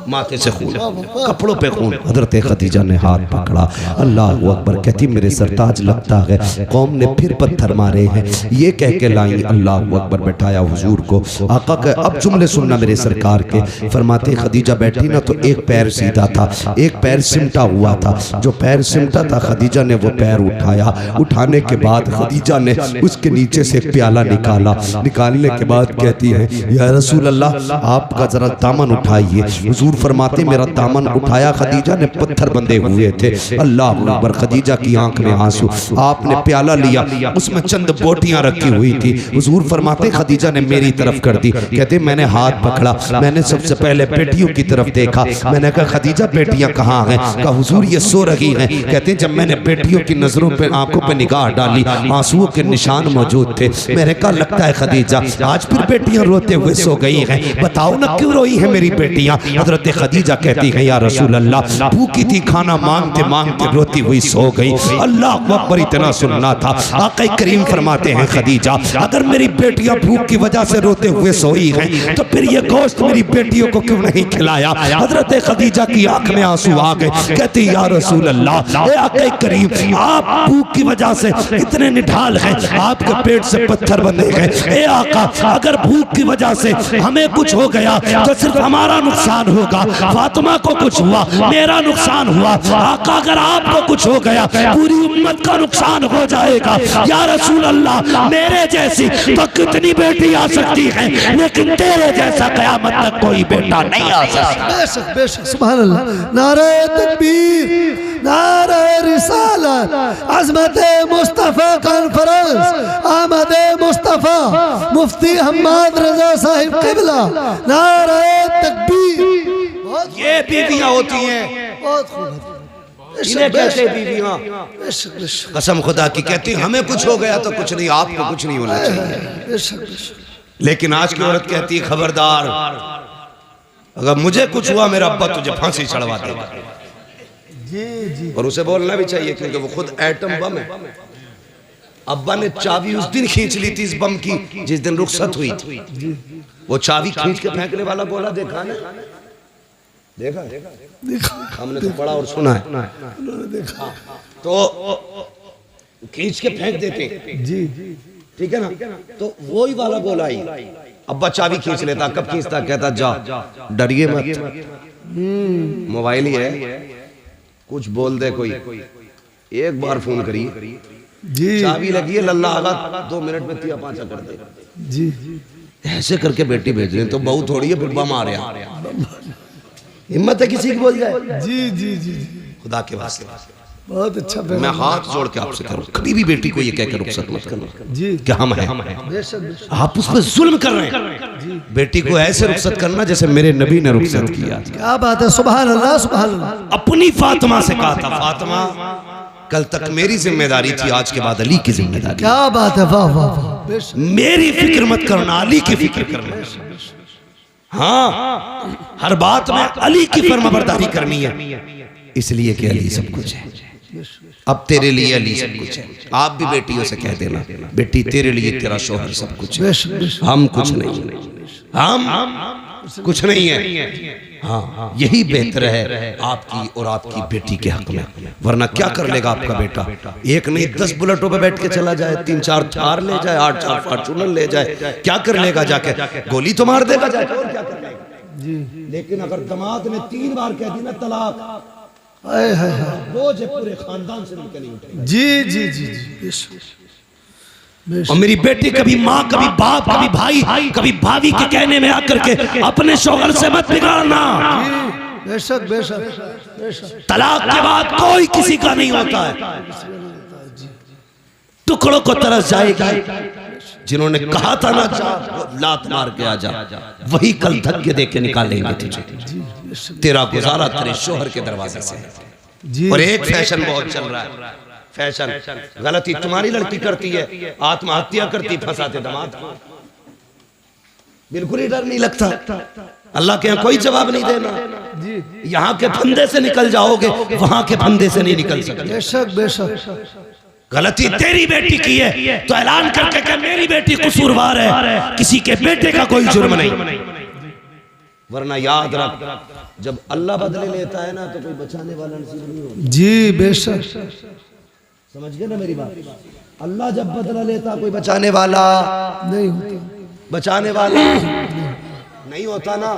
माथे से खून, कपड़ों पे खून। हजरत खदीजा ने हाथ पकड़ा, अल्लाह अकबर। कहती मेरे सरताज लगता है कौम ने फिर पत्थर मारे हैं। ये कह के लाई, अल्लाह अकबर। बैठाया हुजूर को। आका के अब जुमले सुनना मेरे सरकार के। फरमाते खदीजा बैठी ना तो एक पैर सीधा था, एक पैर सिमटा हुआ था। जो पैर सिमटा था खदीजा ने वो पैर उठाया। उठाने के बाद खदीजा ने उसके नीचे से एक प्याला निकाला। निकालने के बाद कहती है या रसूल अल्लाह आपका जरा दामन उठाइए। हुजूर फरमाते मेरा दामन उठाया, खदीजा ने पत्थर बंधे हुए थे। अल्लाह अकबर। खदीजा की आंख में आंसू। आपने प्याला लिया, उसमें चंद बोटियां रखी हुई थी। हुजूर फरमाते खदीजा ने मेरी तरफ कर दी। कहते मैंने हाथ पकड़ा, मैंने सबसे पहले बेटियों की तरफ देखा। मैंने कहा खदीजा बेटियां कहाँ हैं? कहा हुजूर ये सो रही हैं। कहते जब मैंने बेटियों की नजरों पे आंखों पे निगाह डाली, आंसुओं के निशान मौजूद थे। मैंने कहा लगता है खदीजा आज फिर बेटियां रोते हुए सो गई हैं, बताओ ना क्यों रोई है मेरी बेटियां? हजरत खदीजा कहती है या रसूल अल्लाह भूखी थी, खाना मांगते मांगते रोती हुई सो गई। अल्लाह अकबर। इतना सुनना था। आका करीम फरमाते हैं खदीजा अगर मेरी बेटियां भूख की वजह से रोते हुए सोई हैं तो फिर ये गोश्त मेरी बेटियों को क्यों नहीं खिलाया? हजरत खदीजा की आंख में आंसू आ गए। कहती या रसूल अल्लाह आका करीम आप भूख की वजह से इतने निढाल हैं, आपके पेट से पत्थर बंधे गए। ए आका अगर भूख की वजह से हमें कुछ हो गया तो सिर्फ हमारा नुकसान नुकसान होगा, फातिमा को कुछ हुआ, मेरा नुकसान हुआ। आका अगर आपको कुछ हो गया पूरी उम्मत का नुकसान हो जाएगा। या रसूल अल्लाह, मेरे जैसी तो कितनी बेटी आ सकती है, लेकिन तेरे जैसा क़यामत तक कोई बेटा नहीं आ सकता। बेशक बेशक, सुभान अल्लाह। नारे तकबीर, नारे रिसालत, अज़मत मुस्तफ़ा कॉन्फ्रेंस, आमद मुस्तफ़ा, मुफ्ती हम्माद रजा साहिब किबला, नारे तकबीर। ये बीवियां होती हैं, बहुत खूब, इन्हें कहते हैं बीवियां। बेशक बेशक कसम खुदा की कहती हैं, हमें कुछ हो गया तो कुछ नहीं, आपको कुछ नहीं होना चाहिए। बेशक बेशक। लेकिन आज की औरत कहती है, खबरदार, अगर मुझे कुछ हुआ मेरा अब्बा तुझे फांसी चढ़वा देगा। जी जी, और उसे बोलना भी चाहिए, क्योंकि वो खुद एटम बम है। अब्बा ने चाबी उस दिन खींच ली थी इस बम की जिस दिन रुखसत हुई थी। वो चाबी खींच के फेंकने वाला गोला देखा ना, देखा हमने तो पढ़ा और सुना है। देखा तो खींच के फेंक देते, जी, ठीक है ना। तो वही वाला गोला ही अब्बा चाबी खींच लेता। कब खींचता? कहता जा, डरिए मत, मोबाइल ही है, कुछ बोल दे कोई, एक बार फोन करिए, जी चाबी लगी है, लल्ला आगा 2 मिनट में 3-5 कर देगा। जी, ऐसे करके बेटी भेज रहे हैं, तो बहू थोड़ी है फिर बम आ रहा। हिम्मत है किसी की बोल जाए? जी जी जी, खुदा के वास्ते बहुत अच्छा। मैं हाथ जोड़ के आपसे करूं, कभी भी बेटी को ये कहकर रुखसत मत करना जी, कि हम हैं। बेशक बेशक। आप उस पर जुल्म कर रहे हैं। बेटी को ऐसे रुखसत करना जैसे मेरे नबी ने रुखसत किया। क्या बात है, सुभान अल्लाह सुभान अल्लाह। अपनी फातिमा से कहा था, फातिमा कल तक मेरी जिम्मेदारी थी, आज के बाद अली की जिम्मेदारी। क्या बात है, वाह वाह वाह, बेशक। मेरी फिक्र मत करना, अली की फिक्र करना। हाँ, हर बात में अली की फरमाबरदारी करनी है, इसलिए कि अली सब कुछ है। अब तेरे लिए अली सब कुछ है। आप भी बेटियों से कह देना, बेटी तेरे लिए तेरा शौहर सब कुछ है, बेशक बेशक। हम कुछ नहीं, हम कुछ नहीं है। हाँ, यही बेहतर है आपकी और आपकी बेटी के हक में। वरना क्या कर लेगा आपका बेटा? एक नहीं 10 बुलेटों पे बैठ के चला जाए, 3-4 थार ले जाए, 8-4 फॉर्चूनर ले जाए, क्या कर लेगा जाके? गोली तो मार देगा जाके, और क्या कर लेगा जी। लेकिन अगर दामाद ने 3 बार कह दी ना तलाक, हाय हाय हाय, बोझ पूरे खानदान से नीचे नहीं उठेगा। जी जी जी जी, बेशक बेशक। और मेरी बेटी कभी माँ, कभी बाप, कभी भाई, कभी भाभी के कहने में आकर के अपने शौहर से मत बिगाड़ना। बेशक बेशक बेशक। तलाक के बाद कोई किसी का नहीं होता है, टुकड़ों को तरस जाएगी। जिन्होंने कहा था ना जा, लात मार के आ जा, वही कल धक्के दे के निकालेंगे तुझे। तेरा गुजारा तेरे शौहर के दरवाजे से है। और एक फैशन बहुत चल रहा है, फैशन गलती तुम्हारी लड़की करती है, आत्महत्या करती, फंसाते दामाद को। बिल्कुल ही डर नहीं लगता। अल्लाह के यहाँ कोई जवाब नहीं देना। यहाँ के फंदे से निकल जाओगे, वहां के फंदे से नहीं निकल सकते। बेशक बेशक। गलती तेरी बेटी की है तो ऐलान करके कि मेरी बेटी कसूरवार है, किसी के बेटे का कोई जुर्म नहीं। वरना याद रख, जब अल्लाह बदले लेता है ना तो कोई बचाने वाला नसीब नहीं होता। जी बेशक। समझ गए ना मेरी बात? अल्लाह जब बदला लेता कोई बचाने वाला नहीं होता, बचाने वाला नहीं होता ना।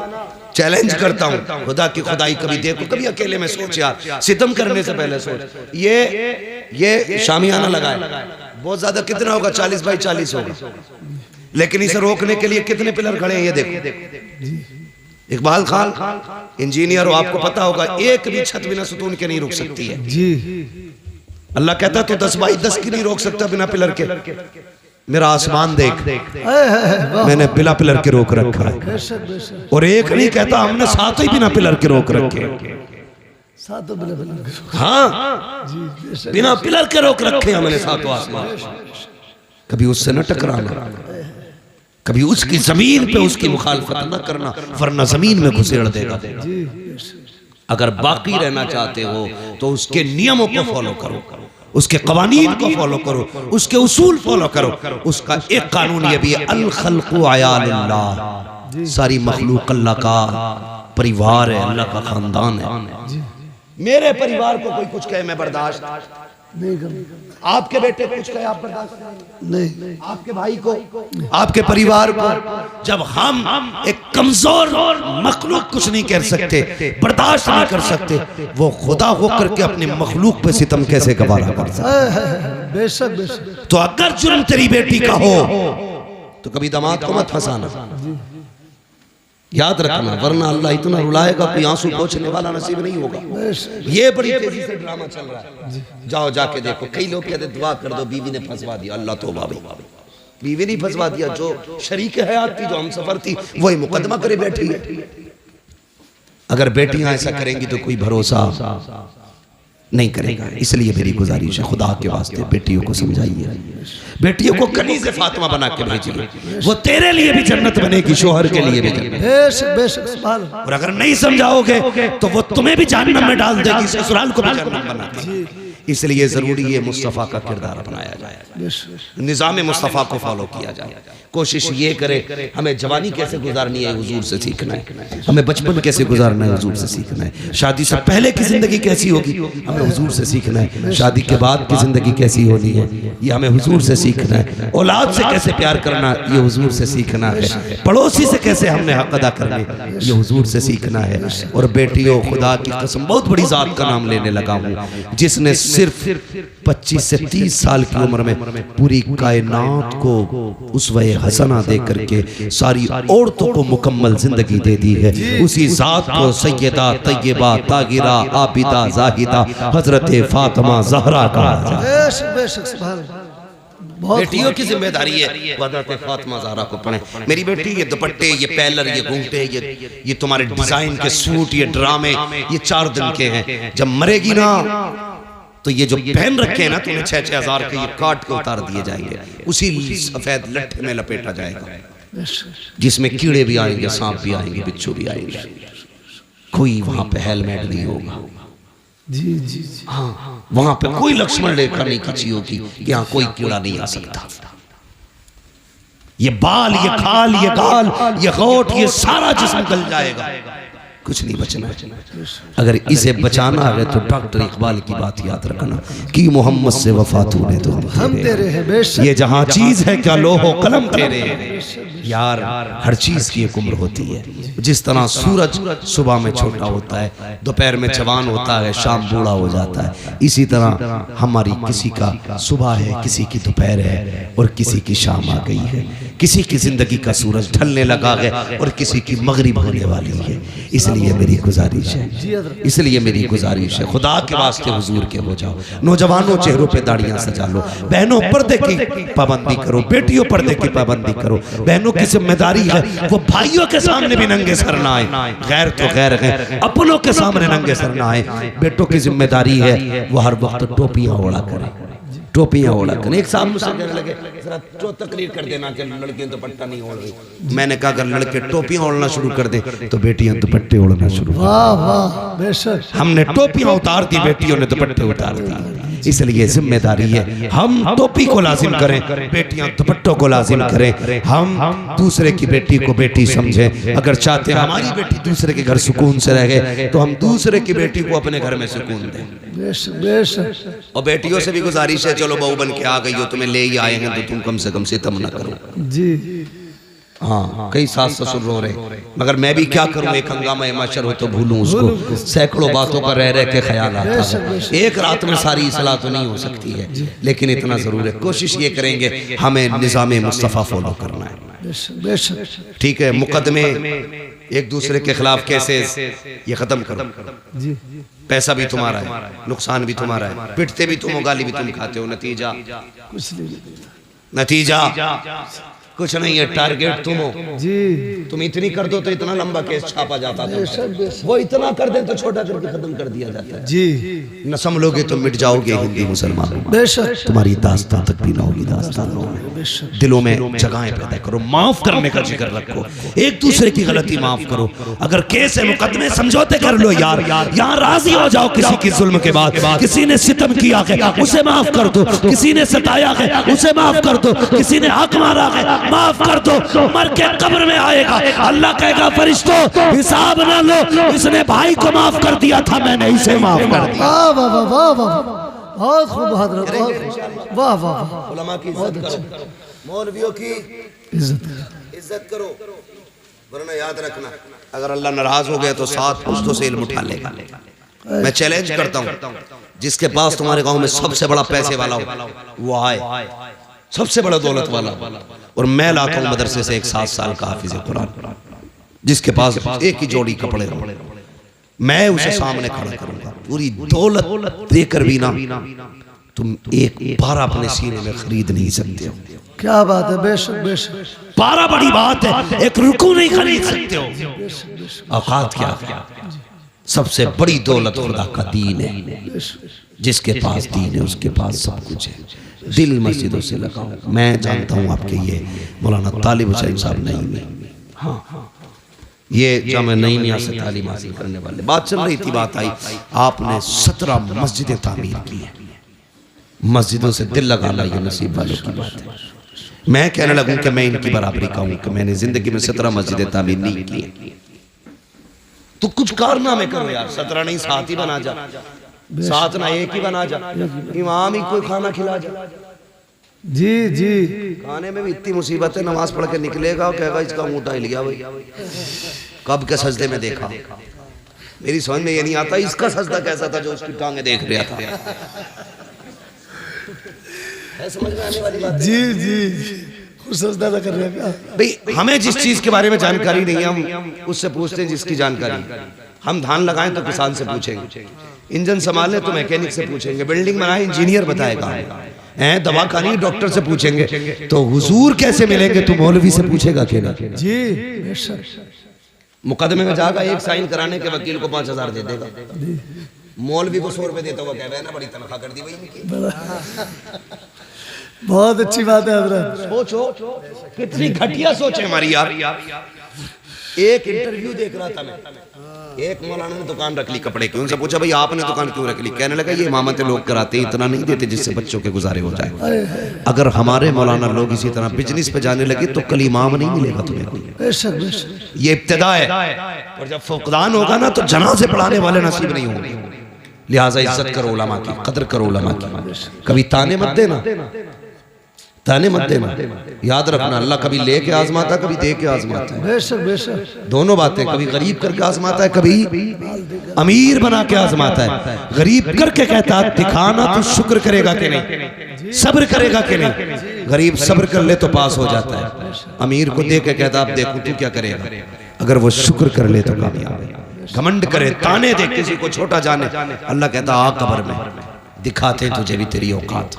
चैलेंज करता हूँ, खुदा की खुदाई कभी देखो, कभी अकेले में सोच यार, सितम करने से पहले सोच। ये शामियाना लगा है, बहुत ज्यादा कितना होगा? 40 बाई 40 होगा, लेकिन इसे रोकने के लिए कितने पिलर खड़े हैं ये देखो। इकबाल खान इंजीनियर हो, आपको पता होगा एक भी छत बिना सुतून के नहीं रुक सकती है जी। अल्लाह कहता तो 10 बाई 10 की नहीं रोक सकता बिना पिलर के। मेरा आसमान देख, मैंने बिना पिलर के रोक रखा है। बेशक बेशक। और एक नहीं कहता, हमने 7 ही बिना पिलर के रोक रखे। सातों बिना बिना। हाँ जी बेशक। बिना पिलर के रोक रखे हमने 7 आसमान। कभी उससे न टकराना, कभी उसकी जमीन पे उसकी मुखालफत न करना, वरना जमीन में घुसेड़ देगा। अगर बाकी रहना चाहते हो तो उसके नियमों को फॉलो करो, उसके कवानीन को फॉलो करो, उसके उसूल फॉलो करो। उसका एक कानून ये भी है, अल खल्क़ु अयालुल्लाह, सारी मखलूक अल्लाह का परिवार है, अल्लाह का खानदान है। मेरे परिवार को कोई कुछ कहे मैं बर्दाश्त नहीं कभी आपके बेटे कुछ कहे आप बर्दाश्त नहीं, आपके भाई को, आपके परिवार को, जब हम एक कमजोर मखलूक कुछ नहीं कर सकते, बर्दाश्त नहीं कर सकते, वो खुदा होकर के अपने मखलूक पे सितम कैसे गवारा कर सकते? बेशक बेशक। तो अगर जुर्म तेरी बेटी का हो तो कभी दामाद को मत फंसाना, याद रखना, वरना अल्लाह इतना रुलाएगा कोई आंसू पोंछने वाला नसीब नहीं होगा। ये बड़ी तेजी से ड्रामा चल रहा है, जाओ जाके देखो। कई लोग कहते दुआ कर दो बीवी ने फंसवा दिया, अल्लाह तौबा भाई, बीवी नहीं फंसवा दिया, जो शरीक हयात थी, जो हम सफर थी, वही मुकदमा करे बैठी है। अगर बेटियां ऐसा करेंगी तो कोई भरोसा नहीं करेगा। इसलिए मेरी गुजारिश है, खुदा के वास्ते बेटियों को समझाइए, बेटियों को कनीज़े फातिमा बना के भेजिए, वो तेरे लिए भी जन्नत बनेगी, शोहर के लिए भी जन्नत। बेशक बेशक सुभान अल्लाह। और अगर नहीं समझाओगे तो वो तुम्हें भी जहन्नम में डाल देगी, ससुराल को भी जहन्नम बना देगी। इसलिए जरूरी है मुस्तफ़ा का किरदार अपनाया जाए, निज़ाम मुस्तफ़ा को फॉलो किया जाए। कोशिश ये करे, हमें जवानी कैसे गुजारनी है हुजूर से सीखना है, हमें बचपन कैसे गुजारना है हुजूर से सीखना है, शादी से पहले की जिंदगी कैसी होगी हमें हुजूर से सीखना है, शादी के बाद की जिंदगी कैसी होनी है ये हमें हुजूर से सीखना है, औलाद से कैसे प्यार करना ये हुजूर से सीखना है, पड़ोसी से कैसे हमने हक अदा करने ये हुजूर से सीखना है। और बेटियों, खुदा की कसम बहुत बड़ी जात का नाम लेने लगा हूँ, जिसने सिर्फ 25 से 30 साल की उम्र में पूरी कायनात को उसवे हसना दे करके सारी औरतों को मुकम्मल जिंदगी दे दी है, उसी जात को सैयदा तैयबा ताहिरा आबिदा जाहिदा हजरत फातिमा ज़हरा कहा जाए। बेशक बेशक सुभान अल्लाह। बहुत बेटियों की जिम्मेदारी है हजरत फातिमा ज़हरा को पढ़े। मेरी बेटी ये दुपट्टे, ये पैलर, ये घूंघटे, ये तुम्हारे डिजाइन के सूट, ये ड्रामे, ये 4 दिन के हैं, जब मरेगी ना तो ये जो पहन रखे हैं ना तुम्हें 6-6 हज़ार के, ये काट के उतार दिए जाएंगे, उसी सफेद लट्ठे में लपेटा जाएगा, जिसमें कीड़े भी आएंगे, सांप भी आएंगे, बिच्छू भी आएंगे, कोई वहां पे हेलमेट नहीं होगा। जी जी हाँ, वहां पे कोई लक्ष्मण रेखा नहीं खींची होगी कि यहाँ कोई कीड़ा नहीं आ सकता। ये बाल, ये खाल, ये गाल, ये होठ, ये सारा जिस्म गल जाएगा, कुछ नहीं बचना। अगर इसे बचाना है तो डॉक्टर इकबाल की बात याद रखना कि मोहम्मद से वफा तूने तो हम तेरे हैं। बेशक ये जहां चीज है क्या लोहो कलम तेरे यार, हर चीज की एक उम्र होती है। जिस तरह सूरज सुबह में छोटा होता है, दोपहर में जवान होता है, शाम बूढ़ा हो जाता है, इसी तरह हमारी किसी का सुबह है, किसी की दोपहर है और किसी की शाम आ गई है, किसी की जिंदगी का सूरज ढलने लगा है और किसी की मगरिब होने वाली है। इसलिए मेरी गुजारिश है, इसलिए मेरी गुजारिश है, खुदा के वास्ते हुजूर के हो जाओ। नौजवानों चेहरों पे दाढ़ियां सजा लो, बहनों पर्दे की पाबंदी करो, बेटियों पर्दे की पाबंदी करो। बहनों की जिम्मेदारी है वो भाइयों के सामने भी नंगे सर ना आए, गैर तो गैर है, अपनों के सामने नंगे सर ना आए। बेटों की जिम्मेदारी है वो हर वक्त टोपियां ओढ़ा करें, टोपियां ओढ़ा करें। एक साहब मुझसे कहने लगे जरा तो तकरीर कर देना कि लड़कियां दुपट्टा नहीं ओढ़ रही। मैंने कहा अगर लड़के टोपियां ओढ़ना शुरू कर दे तो बेटियां दुपट्टे ओढ़ना शुरू। वाह वाह बेशक। हमने टोपियां उतार दी, बेटियों ने दुपट्टे उतार दिए। इसलिए जिम्मेदारी है हम टोपी को लाजिम करें, बेटियां दुपट्टों को लाजिम करें। हम दूसरे की बेटी को बेटी समझें। अगर चाहते हैं हमारी बेटी दूसरे के घर सुकून से रहे तो हम दूसरे की बेटी को अपने घर में सुकून दें। बेशक बेशक। और बेटियों से भी गुजारिश है, चलो बहू बन के आ गई हो, तुम्हें ले ही आए हैं तो तुम कम से कम सितम न करो। जी हाँ, कई सास ससुर रो रहे, मगर मैं भी क्या करूं, एक हंगामा माशर हो तो भूलूं उसको। सैकड़ों बातों पर रह के ख्याल आता है। एक रात में सारी इस्लाह तो नहीं हो सकती है, लेकिन इतना जरूर है, कोशिश ये करेंगे हमें निज़ाम मुस्तफ़ा फॉलो करना है। ठीक है, मुकदमे एक दूसरे के खिलाफ केसेस ये खत्म करो। जी पैसा भी तुम्हारा है, नुकसान भी तुम्हारा है, पिटते भी तुम हो, गाली भी तुम खाते हो, नतीजा कुछ नहीं, नतीजा कुछ नहीं है, टारगेट तुम हो। जी तुम इतनी कर दो तो इतना लंबा केस छापा जाता था, वो इतना कर दे तो छोटा करके खत्म कर दिया जाता है। जी न संभलोगे तो मिट जाओगे हिंदी मुसलमानों, बेशक तुम्हारी दास्तान तक भी ना होगी। दास्तानों में दिलों में जगहें पैदा करो, माफ करने का जिक्र रखो, एक दूसरे की गलती माफ करो। अगर केस है, मुकदमे, समझौते कर लो यार, यहाँ राजी हो जाओ। किसी की जुल्म के बाद किसी ने सितम किया है उसे माफ कर दो, किसी ने सताया है उसे माफ कर दो, किसी ने हक मारा है माफ कर दो। मर के कब्र में आएगा, अल्लाह कहेगा फरिश्तों हिसाब ना लो, इसने भाई को माफ कर दिया था, मैंने इसे माफ कर दिया। वाह वाह वाह वाह बहुत खूब हजरत, वाह वाह वाह, उलमा की इज्जत करो, मौलवियों की इज्जत करो, वरना याद रखना अगर अल्लाह नाराज हो गया तो 7 पुश्तों से इल्म उठा लेगा। मैं चैलेंज करता हूँ, जिसके पास तुम्हारे गांव में सबसे बड़ा पैसे वाला हो वो आए, सबसे बड़ा दौलत वाला, और मैं लाता हूँ मदरसे से एक 7 साल का हाफिज कुरान, जिसके पास एक ही जोड़ी कपड़े हो, मैं उसे सामने खड़ा करूंगा। पूरी दौलत देकर भी ना तुम एक पारा अपने सीने में खरीद नहीं सकते हो। क्या बात है, बेशक बेशक, पारा बड़ी बात है, एक रुकू नहीं खरीद सकते हो। औकात क्या? सबसे बड़ी दौलत खुदा का दीन है, जिसके पास दीन है उसके पास सब कुछ है। दिल मस्जिदों से लगाओ। मैं जानता हूँ आपके ये मौलाना तालिब हुसैन साहब नहीं में, हाँ ये जामे नहीं से तालीम हासिल करने वाले, बात चल रही थी, बात आई, आपने 17 मस्जिदें तामीर की है। मस्जिदों से दिल लगाना ये नसीब वालों की बात है। मैं कहने लगूं कि मैं इनकी बराबरी कहूं कि मैंने जिंदगी में 17 मस्जिदें तामीर नहीं की, तो कुछ कारनामे करो यार। 17 नहीं 7 ही बना जा, 7 ना 1 ही बना जा, इमाम ही कोई खाना खिला जा। जी जी, खाने में भी इतनी मुसीबत है, नमाज पढ़ के निकलेगा और कहेगा इसका ऊँटा हिल गया भाई, कब के सजदे में देखा। मेरी समझ में ये नहीं आता इसका सजदा कैसा था जो उसकी टांगे देख रहा था। समझ में आने वाली बात जी जी, खुद सजदा कर रहे हैं भाई। हमें जिस चीज के बारे में जानकारी नहीं है हम उससे पूछते हैं जिसकी जानकारी। हम धान लगाएं तो किसान से पूछेंगे, इंजन संभालें तो मैकेनिक से पूछेंगे, बिल्डिंग बनाए इंजीनियर बताएगा, दवा खानी डॉक्टर से पूछेंगे, तो हुजूर कैसे मिलेंगे तो मौलवी से पूछेगा कि ना। जी बेशक, मुकदमे में जाएगा, एक साइन कराने के वकील को 5000 दे देगा, मौलवी को 100 रुपए देता हुआ कह ना बड़ी तनख्वाह कर दी भाई इनकी। बहुत अच्छी बात है हजरत। सोचो कितनी घटिया सोच है हमारी यार। एक इंटरव्यू देख रहा था मैं, एक मौलाना ने दुकान रख ली कपड़े की, उनसे पूछा भाई आपने दुकान क्यों रख ली? कहने लगा ये इमामतें लोग कराते हैं, इतना नहीं देते जिससे बच्चों के गुजारे हो जाए। अगर हमारे मौलाना लोग इसी तरह बिजनेस पे जाने लगे तो कल इमाम नहीं मिलेगा तुम्हें कोई। बेशक बेशक, ये इब्तिदा है, और जब फुकदान होगा ना तो जनाजे पढ़ाने वाले नसीब नहीं होंगे। लिहाजा इज्जत करो उलमा की, कदर करो उलमा की। कभी ताने मत देना, ताने मत देना, याद रखना अल्लाह कभी लेके आजमाता है, कभी दे के आजमाता है। बेशक बेशक, दोनों बातें, कभी गरीब करके आजमाता है, कभी अमीर बना के आजमाता है। गरीब करके कहता है दिखाना तो शुक्र करेगा कि नहीं, सब्र करेगा कि नहीं। गरीब सब्र कर ले तो पास हो जाता है। अमीर को दे के कहता अब देखो तू क्या करेगा, अगर वो शुक्र कर ले तो कामयाब है। घमंड करे, ताने दे, किसी को छोटा जाने, अल्लाह कहता आ कब्र में दिखाते हैं तुझे भी तेरी औकात,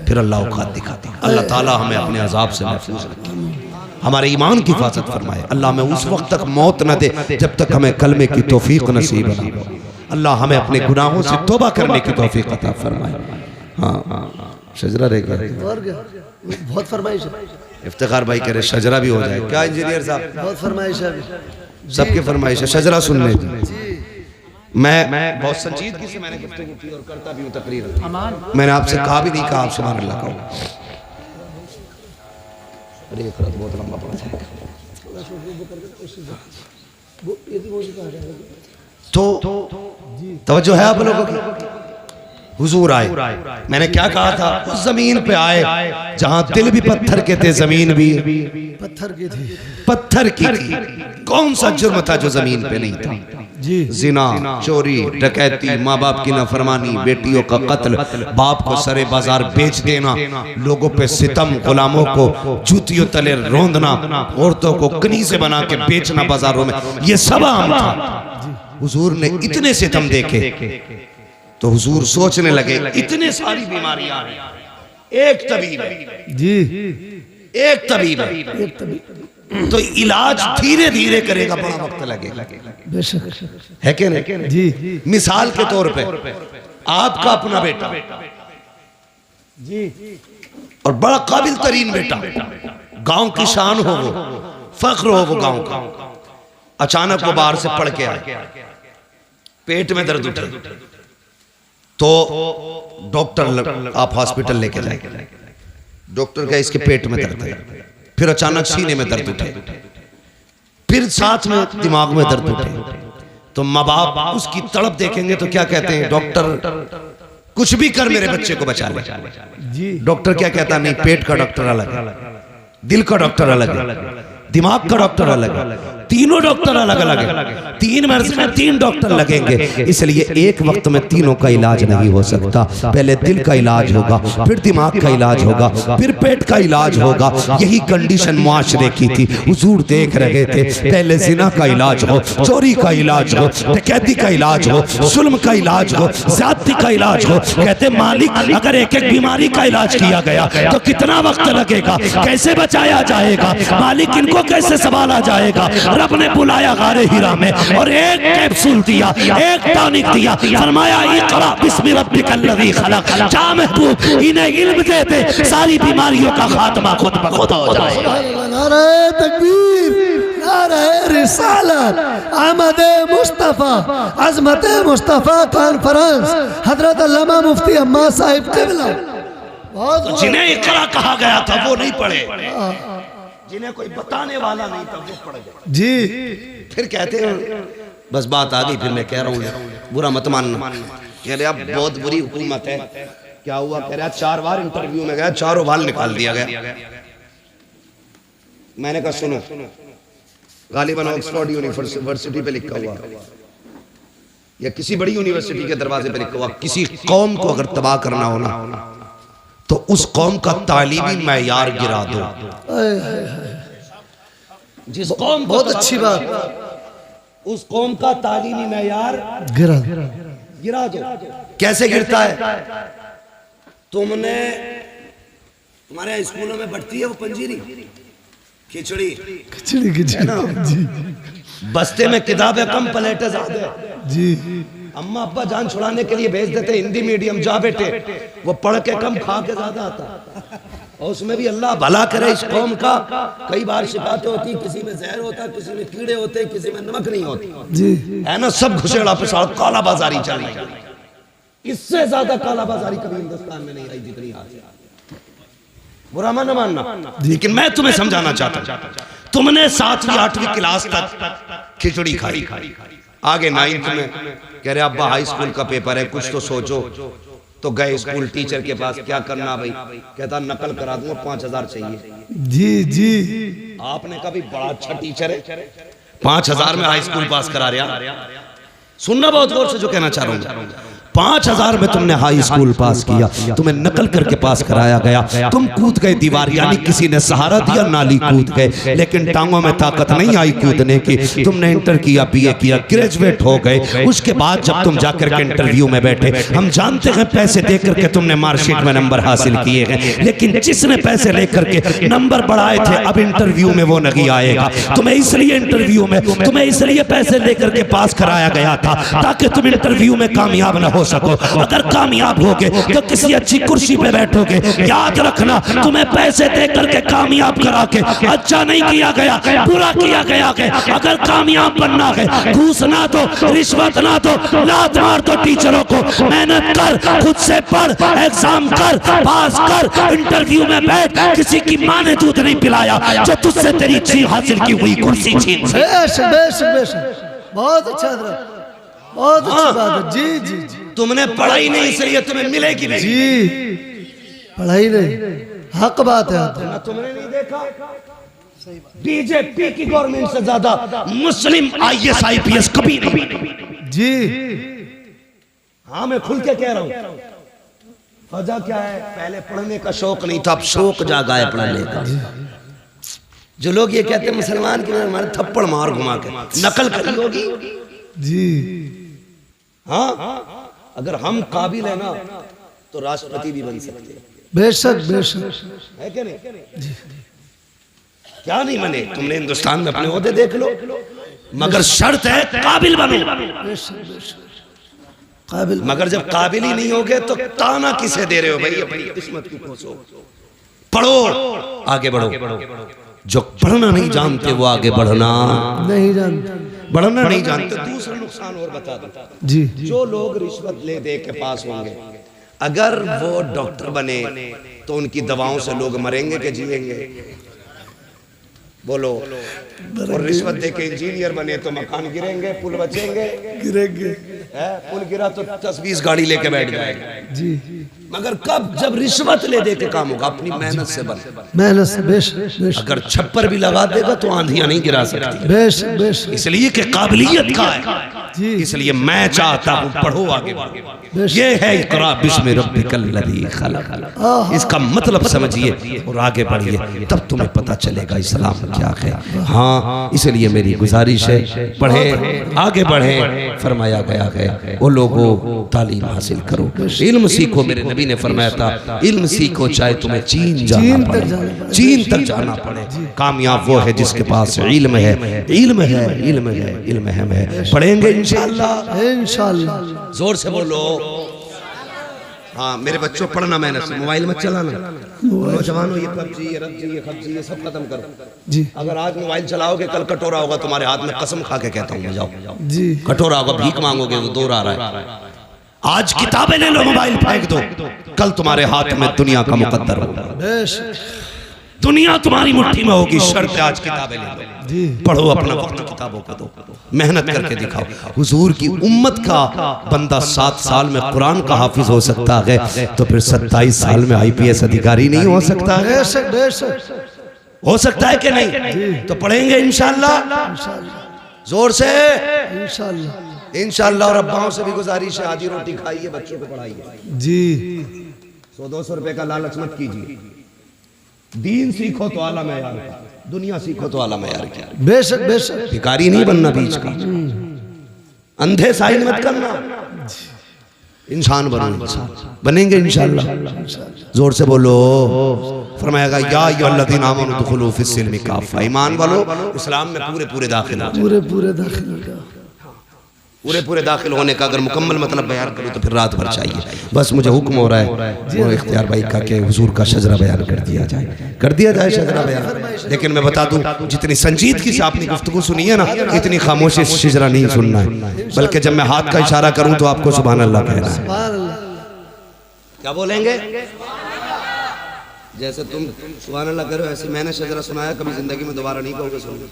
फिर अल्लाह औकात दिखाते हैं। अल्लाह ताला हमें अपने अजाब से महफूज रखे, हमारे ईमान की हिफाजत फरमाए। अल्लाह हमें उस वक्त तक मौत न दे जब तक हमें कलमे की तौफीक नसीब न हो। अल्लाह हमें अपने गुनाहों से तौबा करने की तौफीक अता फरमाए। हाँ शजरा रह गया, और क्या, बहुत फरमाइश है। इफ्तिखार भाई कह रहे शजरा भी हो जाए क्या इंजीनियर साहब? बहुत फरमाइश है, सबकी फरमाइश है शजरा सुनने की। मैं बहुत संजीदगी से मैंने गुफ्तगू की और करता भी हूँ तकरीर। मैंने आपसे कहा भी नहीं, कहा आप सुभान अल्लाह कहो। अरे ये बहुत लंबा पड़ा जाएगा। तो तवज्जो है आप लोगों की? हुजूर आए, मैंने क्या कहा था, उस जमीन पे आए जहां दिल भी पत्थर के थे, जमीन भी पत्थर की थी, पत्थर की थी। कौन सा जुर्म था जो जमीन पे नहीं था? जी, जिना, चोरी, डकैती, माँ बाप की नाफरमानी, बेटियों का कत्ल, बाप को सरे बाजार बेच देना, लोगों पे सितम, गुलामों को जूतियों तले रोंदना, औरतों को कनीज़े बना के बेचना बाजारों में, ये सब आम था। हुजूर ने इतने सितम देखे तो हुजूर सोचने लगे इतने सारी बीमारियां हैं, एक तबीब है जी, एक तबीब है, तो इलाज धीरे धीरे करेगा, बड़ा वक्त लगेगा, बेशक है कि नहीं? जी, मिसाल के तौर पे आपका अपना बेटा जी, और बड़ा काबिल तरीन बेटा, गांव की शान हो वो, फख्र हो वो गांव का, अचानक वो बाहर से पढ़ के आए, पेट में दर्द उठा, तो डॉक्टर आप हॉस्पिटल लेके जाए, डॉक्टर का इसके पेट में दर्द है, फिर अचानक सीने में दर्द उठे, फिर साथ में दिमाग में दर्द उठे, तो माँ बाप उसकी तड़प देखेंगे तो क्या कहते हैं, डॉक्टर कुछ भी कर मेरे बच्चे को बचा ले। जी डॉक्टर क्या कहता, नहीं पेट का डॉक्टर अलग है, दिल का डॉक्टर अलग है, दिमाग का डॉक्टर अलग है, तीनों डॉक्टर अलग अलग है। 3 मर्ज में 3 डॉक्टर लगेंगे, इसलिए एक वक्त में तीनों का इलाज नहीं हो सकता। पहले दिल का इलाज होगा, फिर दिमाग का इलाज होगा, फिर पेट का इलाज होगा। यही कंडीशन मुआशरे की थी। हुजूर देख रहे थे, पहले जिना का इलाज हो, चोरी का इलाज हो, डकैती का इलाज हो, जुल्म का इलाज हो, ज्यादती का इलाज हो। कहते मालिक अगर एक एक बीमारी का इलाज किया गया तो कितना वक्त लगेगा, कैसे बचाया जाएगा मालिक, इनको कैसे संभाला जाएगा। रब ने बुलाया गारे हिरा में और एक कैप्सूल दिया, एक टॉनिक दिया, फरमाया इक़रा बिस्मि रब्बिकल्लज़ी खलक़। जा महबूब इन्हें इल्म दे दे, सारी बीमारियों का खात्मा खुद ब खुद हो जाए। नारे तकबीर, नारे रिसालत, अहमद मुस्तफ़ा, अज़मत मुस्तफ़ा कॉन्फ्रेंस, हज़रत अल्लामा मुफ्ती अम्मा साहिब क़िबला। बहुत जिन्हें इक़रा कहा गया था वो नहीं पढ़े, जिन्हें कोई बताने वाला नहीं था वो पढ़ गए। जी फिर कहते हैं बस बात आ गई, फिर मैं कह रहा हूँ बुरा मत मानना। कह रहे अब बहुत बुरी हुकूमत है। क्या हुआ? कह रहा 4 बार इंटरव्यू में गया, 4 बार निकाल दिया गया। मैंने कहा सुनो, गालिबन ऑक्सफोर्ड यूनिवर्सिटी पे लिखा हुआ या किसी बड़ी यूनिवर्सिटी के दरवाजे पे लिखा हुआ, किसी कौम को अगर तबाह करना हो ना तो उस कौम का तालीमी मैयार गिरा दो। जिस कौम, बहुत अच्छी बात, उस कौम का तालीमी मैयार गिरा दो। कैसे गिरता है? तुमने, तुम्हारे स्कूलों में बढ़ती है वो पंजीरी, खिचड़ी खिचड़ी ना, बस्ते में किताबें कम प्लेटें ज्यादा जी। अम्मा अब्बा जान छुड़ाने के लिए भेज देते हिंदी मीडियम, जा बेटे, वो पढ़ के कम खा के ज्यादा आता। और उसमें भी अल्लाह भला करे इस कौम का, कई बार शिकायतें होती, किसी में जहर होता, किसी में कीड़े होते, किसी में नमक नहीं होती जी, है ना। सब घुसेड़ा पिसाड़ काला बाजारी चल रही है। इससे ज्यादा काला बाजारी कभी हिंदुस्तान में नहीं आई जितनी आज। बुरा न मानना, लेकिन मैं तुम्हें समझाना चाहता हूं, तुमने 7वीं 8वीं क्लास तक खिचड़ी खाई, आगे 9th में कह रहे अब्बा हाई स्कूल का पेपर है, कुछ तो सोचो। तो गए स्कूल टीचर के पास, क्या करना भाई? कहता नकल करा दूंगा, 5000 चाहिए। जी जी। आपने कभी बड़ा अच्छा टीचर है, 5000 में हाई स्कूल पास करा रहा। सुनना बहुत गौर से जो कहना चाह रहा हूं, 5000 में तुमने हाई स्कूल पास किया, तुम्हें नकल करके पास कराया गया, तुम कूद गए दीवार, यानी किसी ने सहारा दिया, नाली कूद गए, लेकिन टांगों में ताकत नहीं आई कूदने की। तुमने इंटर किया, बीए किया, ग्रेजुएट हो गए। उसके बाद जब तुम जाकर के इंटरव्यू में बैठे, हम जानते हैं पैसे दे करके तुमने मार्कशीट में नंबर हासिल किए हैं, लेकिन जिसने पैसे लेकर के नंबर बढ़ाए थे अब इंटरव्यू में वो नहीं आएगा। तुम्हें इसलिए इंटरव्यू में, तुम्हें इसलिए पैसे लेकर के पास कराया गया था ताकि तुम इंटरव्यू में कामयाब न हो सको। अगर कामयाब होगे तो किसी अच्छी कुर्सी पे बैठोगे। याद रखना, तुम्हें पैसे दे करके कामयाब करा के अच्छा नहीं किया गया, बुरा किया गया है। अगर कामयाब बनना है, घूस ना दो, रिश्वत ना दो, लात मार दो टीचरों को, मेहनत कर, खुद से पढ़, एग्जाम कर, पास कर, इंटरव्यू में बैठ। किसी की माँ ने दूध नहीं पिलाया जो तुझसे तेरी चीज हासिल की हुई कुर्सी छीन। बेशक बेशक बेशक, बहुत अच्छा, बहुत अच्छी बात है। जी जी जी। तुमने पढ़ाई नहीं इसलिए तुम्हें मिलेगी नहीं। जी, पढ़ाई नहीं, हक बात है। ना तुमने नहीं देखा, बीजेपी की गवर्नमेंट से ज्यादा मुस्लिम IAS IPS कभी नहीं। जी हाँ, मैं खुल के कह रहा हूँ। वजह क्या है? पहले पढ़ने का शौक नहीं था, अब शौक जागा है पढ़ने का। जो लोग ये कहते हैं मुसलमान की हमारे थप्पड़ मार घुमा के नकल करी होगी। जी हाँ, अगर हम काबिल है ना तो राष्ट्रपति भी बन सकते हैं। बेशक बेशक, है क्या नहीं? क्या नहीं बने? तुमने हिंदुस्तान में अपने ओहदे देख लो, मगर शर्त है काबिल बनो। काबिल, मगर जब काबिल ही नहीं होगे तो ताना किसे दे रहे हो भाई? अपनी किस्मत को कोसो, पढ़ो, आगे बढ़ो। जो पढ़ना नहीं जानते वो आगे बढ़ना नहीं जानते, बढ़ना नहीं जानते। दूसरा नुकसान और बता दो जी, जो लोग रिश्वत ले दे के पास होंगे, अगर वो डॉक्टर बने तो उनकी दवाओं से लोग मरेंगे कि जिएंगे? बोलो। और रिश्वत दे के इंजीनियर बने तो मकान गिरेंगे, पुल बचेंगे? गिरेंगे। पुल गिरा तो 10-20 गाड़ी लेके बैठ जाएगा जी। मगर कब? जब रिश्वत ले दे के काम होगा। अपनी मेहनत से बन, मेहनत से। बेश अगर छप्पर भी लगा देगा तो आंधियां नहीं गिरा सकती। बेश इसलिए कि काबिलियत का है जी। इसलिए मैं चाहता हूँ पढ़ो आगे बढ़ो। ये है इक़रा बिस्मि रब्बिकल लज़ी खलक़। इसका मतलब समझिए और आगे बढ़िए, तब तुम्हें पता चलेगा इस्लाम क्या है। हाँ, इसलिए मेरी गुजारिश है पढ़े, आगे बढ़े। फरमाया गया है वो लोगों तालीम हासिल करो, इल्म सीखो। मेरे नबी ने फरमाया था इल्म सीखो चाहे तुम्हें चीन जाना पड़े, चीन तक जाना पड़े। कामयाब वो है जिसके पास इल्म है, इल्म है, इल्म है, इल्म है। पढ़ेंगे इंशाअल्लाह, इंशाअल्लाह। जोर से बोलो। हाँ मेरे बच्चों, पढ़ना मेहनत से, मोबाइल मत चलाना। नौजवानों ये पबजी, ये रब्जी, ये खबजी, ये सब खत्म करो जी। अगर आज मोबाइल चलाओगे कल कटोरा होगा तुम्हारे हाथ में। कसम खा के कहता हूँ, जाओ जी। कटोरा होगा, भीख मांगोगे तो दूर आ रहा है। आज किताबें ले लो, मोबाइल फेंक दो, कल तुम्हारे हाथ में दुनिया का मुकद्दर होगा। दुनिया तुम्हारी मुट्ठी में होगी। शर्त आज किताबें ले लो, पढ़ो, अपना वक्त किताबों को दो, मेहनत करके दिखाओ। हुजूर की उम्मत का बंदा 7 साल में कुरान का हाफिज हो सकता है तो फिर 27 साल में IPS अधिकारी नहीं हो सकता है? हो सकता है कि नहीं? तो पढ़ेंगे इंशाअल्लाह, जोर से इंशाअल्लाह। और अब्बाओं से भी गुजारिश है, आधी रोटी खाइए, बच्चों को पढ़ाइए जी। 100-200 रुपए का लालच मत कीजिए। दीन सीखो तो आला मेयार का, दुनिया सीखो तो आला मेयार क्या। बेशक बेशक, भिखारी नहीं बनना बीच का, अंधे साइन मत करना, इंसान बनो, इंसान बनेंगे इंशाअल्लाह। जोर से बोलो। फरमाएगा या अय्युहल्लज़ीना आमनू उदखुलू फिस्सिल्मि काफ़ा। ईमान वालो, इस्लाम में पूरे पूरे दाखिल हो, पूरे दाखिल हो जाओ। पूरे दाखिल होने का अगर मुकम्मल मतलब बयान करूँ तो फिर रात भर चाहिए। बस मुझे हुक्म हो रहा है वो इख्तियार भाई का के हुजूर का शजरा बयान कर दिया जाए, शजरा बयान। लेकिन मैं बता दूं, जितनी संजीदगी से आपने गुफ्तगू सुनी है ना, इतनी खामोशी से शजरा नहीं सुनना है, बल्कि जब मैं हाथ का इशारा करूं तो आपको सुभान अल्लाह कहना है। क्या बोलेंगे? जैसे तुम सुभान अल्लाह करो, ऐसे मैंने शजरा सुनाया, कभी जिंदगी में दोबारा नहीं कहोगे सुनो।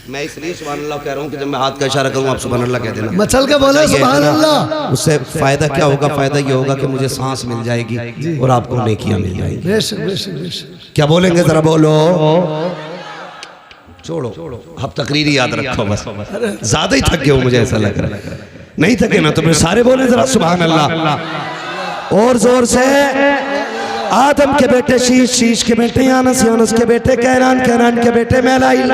मैं इसलिए सुभान अल्लाह कह रहा हूँ कि जब मैं हाथ का इशारा करूँ आप सुभान अल्लाह कह देना, मचल के बोले सुभान अल्लाह। उससे फायदा क्या होगा? फायदा ये होगा कि मुझे सांस मिल जाएगी और आपको नेकियां मिल जाएगी। क्या बोलेंगे जरा बोलो। छोड़ो, अब तकरीरी याद रखो बस, ज्यादा ही थक गए हो मुझे ऐसा लग रहा है। नहीं थके ना तो फिर सारे बोले जरा सुभान अल्लाह और जोर से। आदम के बेटे शीश, शीश के बेटे यानस, यानस के बेटे कैनान, कैनान के बेटे मैलाइल,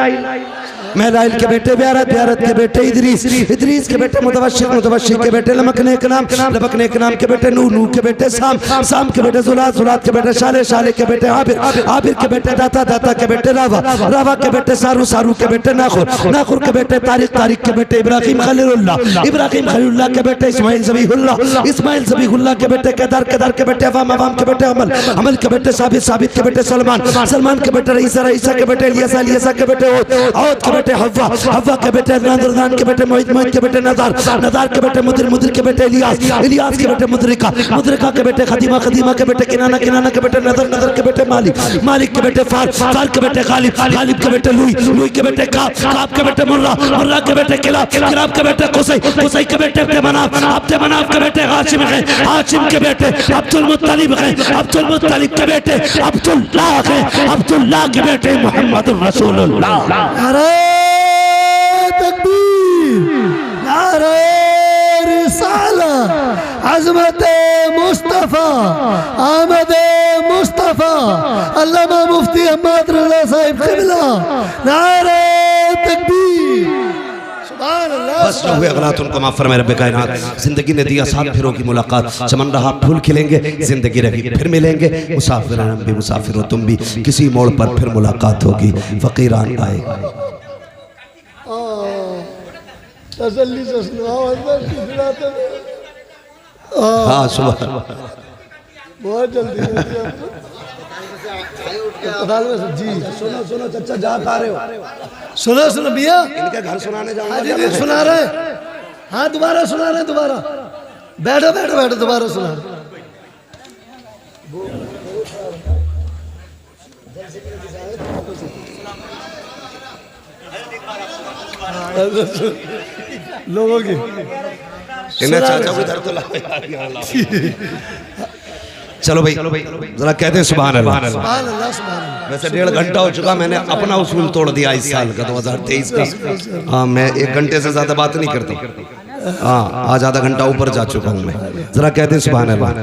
मैलाइल के बेटे ब्यारत, ब्यारत के बेटे इदरीस, इदरीस के बेटे मुतवश्शिर, मुतवश्शिर के बेटे लमकने के नाम, लमकने के नाम के बेटे नूह, नूह के बेटे साम, साम के बेटे जुलात, जुलात के बेटे शाले, शाले के बेटे आबिर, आबिर के बेटे दाता, दाता के बेटे रावा, रावा के बेटे सारू, सारू के बेटे नाखुर, नाखुर के बेटे तारिक, तारिक के बेटे इब्राहिम खलीलुल्लाह, इब्राहिम खलीलुल्लाह के बेटे इस्माइल ज़बीहुल्लाह, इस्माइल ज़बीहुल्लाह के बेटे केदार, केदार के बेटे अवाम, अवाम के बेटे अमल, अमल के बेटे साबित, साबित के बेटे सलमान, सलमान के बेटे रईसा, रईसा के बेटे इलियासा, इलियासा के बेटे औद, औद के बेटे हव्वा, हव्वा के बेटे अदनान, अदनान के बेटे मोहित, मोहित के बेटे नज़ार, नज़ार के बेटे मुदर, मुदर के बेटे इलियास, इलियास के बेटे मुदरिका, मुदरिका के बेटे खदीमा, खदीमा के बेटे किनाना, किनाना के बेटे नज़र, नज़र के बेटे मालिक, मालिक के बेटे फार, फार के बेटे गालिब, गालिब के बेटे लुई, लुई के बेटे काब, काब के बेटे मुर्रा, मुर्रा के बेटे किलाब, किलाब के बेटे कुसै, कुसै के बेटे अब्दे मनाफ, अब्दे मनाफ के बेटे हाशिम है, हाशिम के बेटे अब्दुल मुत्तलिब है, अब्दुल मुत्तलिब के बेटे अब्दुल्लाह है, अब्दुल्लाह के बेटे मोहम्मद रसूलुल्लाह। अरे तकबीर, नारे रिसाला, अज़मत मुस्तफ़ा, आमद मुस्तफ़ा, अल्लामा मुफ्ती अहमद रज़ा साहिब क़िबला, नारे तकबीर, सुभान अल्लाह। बस जो हुए गलत उनको माफ फरमाए रब्बे कायनात। जिंदगी ने दिया 7 फेरों की मुलाकात, चमन रहा फूल खिलेंगे, जिंदगी रही फिर मिलेंगे, मुसाफिर हम भी मुसाफिर हो तुम भी, किसी मोड़ पर फिर मुलाकात होगी, फकीरान आएगा। तसल्ली से सुनाओ, हाँ सुबह बहुत जल्दी जी। सुनो सुनो चाचा, जा पा रहे हो? सुनो सुनो भैया, इनके घर सुनाने जाऊंगा। सुना रहे, हाँ दोबारा सुना रहे, दोबारा बैठो बैठो बैठो, दोबारा सुना रहे। लोगों की इन्हें चाचा को इधर तो लाओ यार, यहाँ लाओ। चलो भाई जरा कहते हैं सुभान अल्लाह। सुभान अल्लाह सुभान अल्लाह। वैसे 1.5 घंटा हो चुका, मैंने अपना उसूल तोड़ दिया इस साल का 2023 का। हाँ, मैं 1 घंटे से ज्यादा बात नहीं करता। हाँ, आज आधा घंटा ऊपर जा चुका हूँ मैं। जरा कहते हैं सुभान अल्लाह।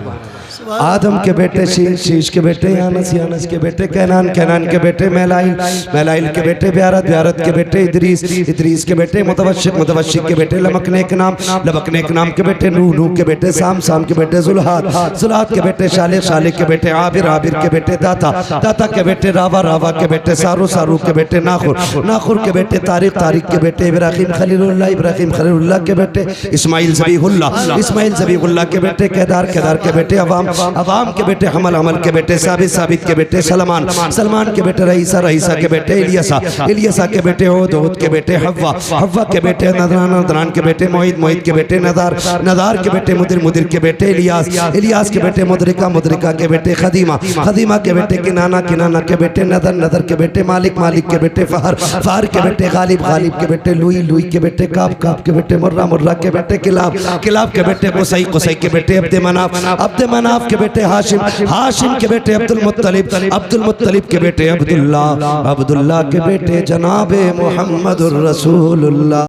आदम के बेटे शीश, शीश के बेटे यानस, यानस के बेटे कैनान, कैनान के बेटे मैलाइल, मैलाइल के बेटे ब्यारत, ब्यारत के बेटे इदरीस, इदरीस के बेटे मुतवशिक, मुतवशिक के बेटे लमकने के नाम, लमकने के नाम के बेटे नूह, नूह के बेटे साम, साम के बेटे जुल्हाद, जुल्हाद के बेटे शालिक, शालिक के बेटे आबिर, आबिर के बेटे दाता, दाता के बेटे रावा, रावा के बेटे सारू, सारू के बेटे नाखुर, नाखुर के बेटे तारिक, तारिक के बेटे इब्राहिम खलीलुल्लाह, इब्राहिम खलीलुल्लाह के बेटे इस्माइल ज़बीहुल्लाह, इस्माइल ज़बीहुल्लाह के बेटे केदार, केदार के बेटे अवाम, अवाम के बेटे हमल, हमल के बेटे साबित, साबित के बेटे सलमान, सलमान के बेटे रईसा, रईसा के बेटे इलियसा, इलियसा के बेटे ओद, ओद के बेटे हव्वा, हव्वा के बेटे नदरान, नदरान के बेटे मोहित, मोहित के बेटे नदार, नदार के बेटे मुदिर, मुदिर के बेटे इलियास, इलियास के बेटे मुदरिका, मुदरिका के बेटे खदीमा, खदीमा के बेटे किनाना, किनाना के बेटे नदर, नदर के बेटे मालिक, मालिक के बेटे फहर, फहर के बेटे गालिब, गालिब के बेटे लुई, लुई के बेटे काब, काब के बेटे मुर्रा, मुर्रा के बेटे किलाब, किलाब के बेटे कुसई, कुसई के बेटे अब्द मनाफ, अब्द मनाफ के बेटे हाशिम, हाशिम के बेटे अब्दुल मुत्तलिब, अब्दुल मुत्तलिब के बेटे अब्दुल्लाह, अब्दुल्लाह के बेटे जनाबे मुहम्मदुर रसूलुल्लाह।